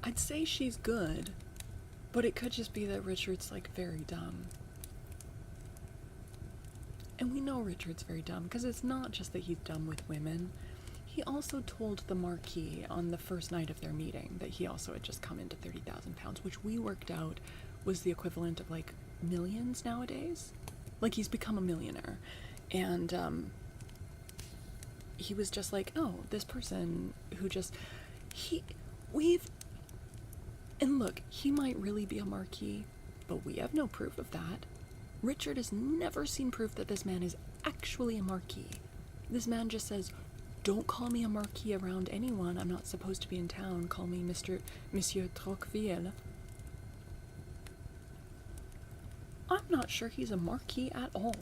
I'd say she's good, but it could just be that Richard's, like, very dumb. And we know Richard's very dumb, because it's not just that he's dumb with women. He also told the Marquis on the first night of their meeting that he also had just come into £30,000, which we worked out was the equivalent of, like, millions nowadays. Like, he's become a millionaire. And, he was just like, oh, this person who just, and look, he might really be a Marquis, but we have no proof of that. Richard has never seen proof that this man is actually a Marquis. This man just says, don't call me a Marquis around anyone. I'm not supposed to be in town. Call me Monsieur Troqueville. I'm not sure he's a Marquis at all.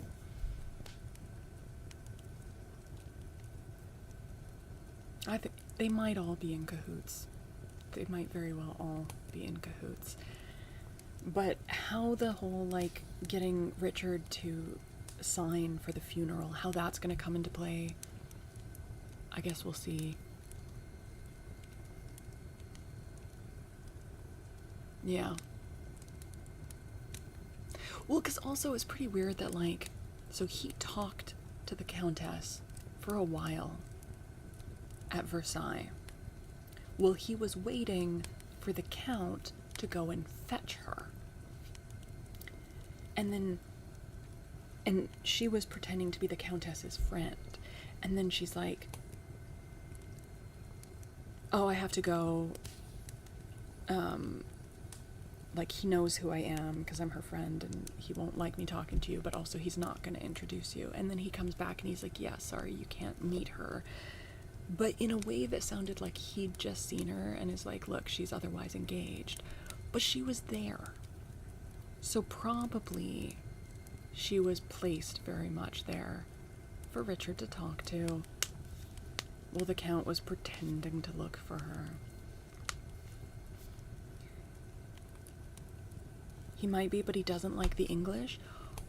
I think they might all be in cahoots. They might very well all be in cahoots. But how the whole, like, getting Richard to sign for the funeral, how that's going to come into play, I guess we'll see. Yeah. Well, because also it's pretty weird that, like, so he talked to the Countess for a while at Versailles. Well, he was waiting for the Count to go and fetch her. And she was pretending to be the Countess's friend. And then she's like, oh, I have to go. Like, he knows who I am because I'm her friend and he won't like me talking to you, but also he's not going to introduce you. And then he comes back and he's like, yeah, sorry, you can't meet her. But in a way that sounded like he'd just seen her and is like, look, she's otherwise engaged. But she was there. So probably she was placed very much there for Richard to talk to. Well, the Count was pretending to look for her. He might be, but he doesn't like the English.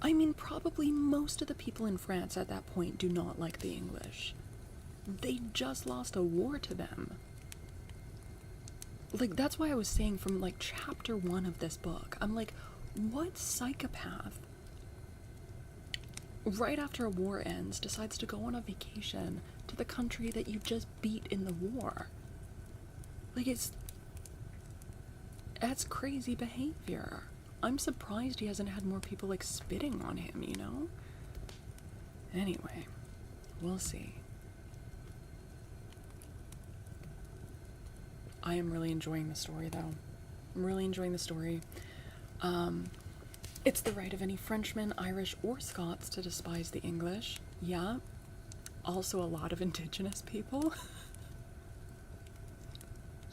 I mean, probably most of the people in France at that point do not like the English. They just lost a war to them. Like, that's why I was saying from, like, chapter 1 of this book, I'm like, what psychopath, right after a war ends, decides to go on a vacation to the country that you just beat in the war? Like, that's crazy behavior. I'm surprised he hasn't had more people, like, spitting on him, you know? Anyway, we'll see. I am really enjoying the story, though. I'm really enjoying the story. It's the right of any Frenchman, Irish, or Scots to despise the English. Yeah. Also a lot of indigenous people.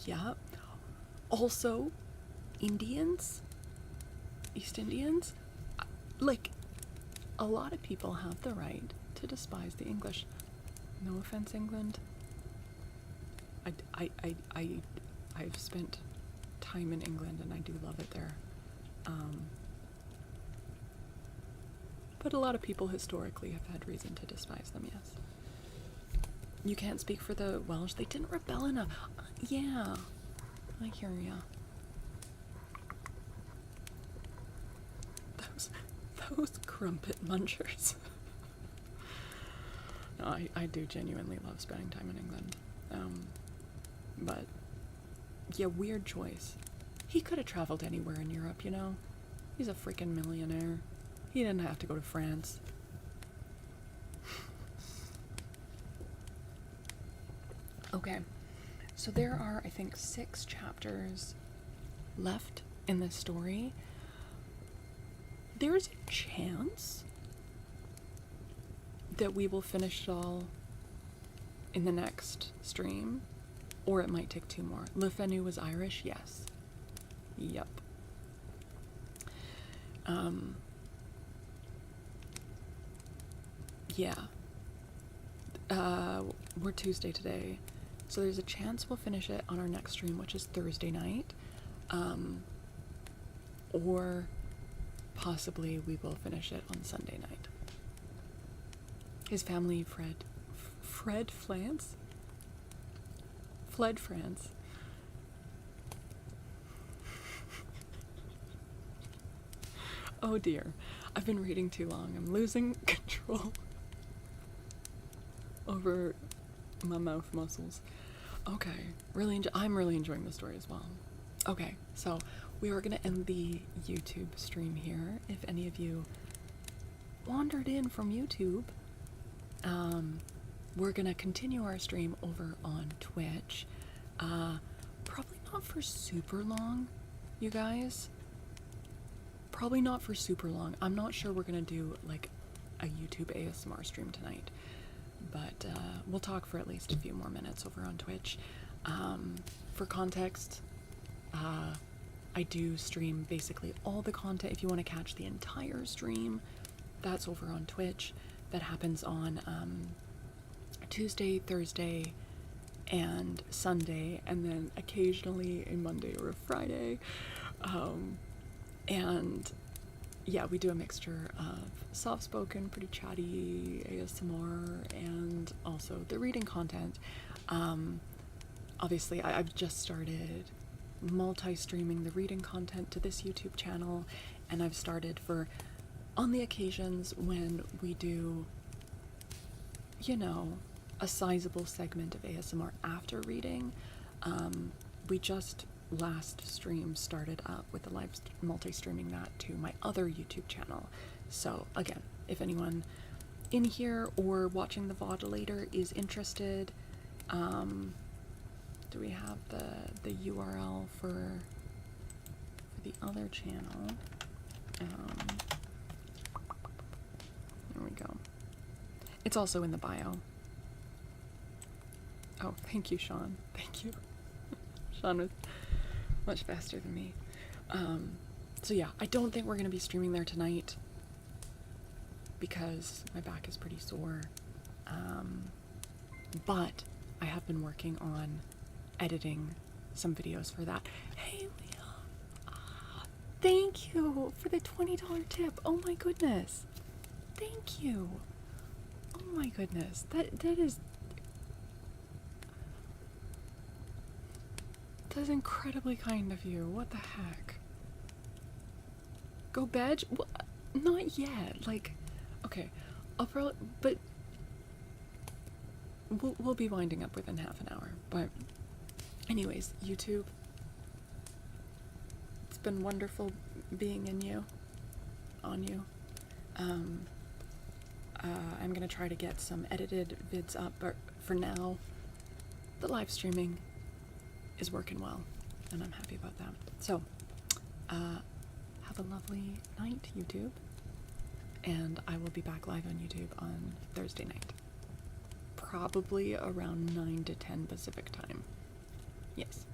Yeah. Also, Indians. East Indians. Like, a lot of people have the right to despise the English. No offense, England. I've spent time in England and I do love it there. But a lot of people historically have had reason to despise them, yes. You can't speak for the Welsh. They didn't rebel enough. Yeah, I hear ya. Those crumpet munchers. No, I do genuinely love spending time in England. But, yeah, weird choice. He could have traveled anywhere in Europe, you know? He's a freaking millionaire. He didn't have to go to France. Okay, so there are, I think, 6 chapters left in this story. There's a chance that we will finish it all in the next stream, or it might take 2 more. Le Fanu was Irish, yes. Yep. Yeah. We're Tuesday today, so there's a chance we'll finish it on our next stream, which is Thursday night. Or possibly we will finish it on Sunday night. His family fled France. Oh dear, I've been reading too long. I'm losing control over my mouth muscles. Okay, I'm really enjoying the story as well. Okay, so we are going to end the YouTube stream here. If any of you wandered in from YouTube, we're going to continue our stream over on Twitch. Probably not for super long, you guys. Probably not for super long. I'm not sure we're going to do, like, a YouTube ASMR stream tonight. But we'll talk for at least a few more minutes over on Twitch. For context, I do stream basically all the content. If you want to catch the entire stream, that's over on Twitch. That happens on Tuesday, Thursday, and Sunday, and then occasionally a Monday or a Friday. And yeah, we do a mixture of soft-spoken, pretty chatty ASMR, and also the reading content. Obviously, I've just started multi-streaming the reading content to this YouTube channel, and I've started for, on the occasions when we do, you know, a sizable segment of ASMR after reading, we just last stream started up with the live multi-streaming that to my other YouTube channel. So again, if anyone in here or watching the VOD later is interested, do we have the URL for the other channel? There we go. It's also in the bio. Oh, thank you, Sean. Thank you. Sean was much faster than me. So yeah, I don't think we're going to be streaming there tonight because my back is pretty sore. But I have been working on editing some videos for that. Hey, Leah. Thank you for the $20 tip. Oh my goodness. Thank you. Oh my goodness. That is incredibly kind of you. What the heck? Go bed? Well, not yet. Like, okay, I'll probably, but we'll be winding up within half an hour. But anyways, YouTube, it's been wonderful being on you. I'm gonna try to get some edited vids up, but for now, the live streaming is working well, and I'm happy about that. So, have a lovely night, YouTube, and I will be back live on YouTube on Thursday night, probably around 9 to 10 Pacific time. Yes.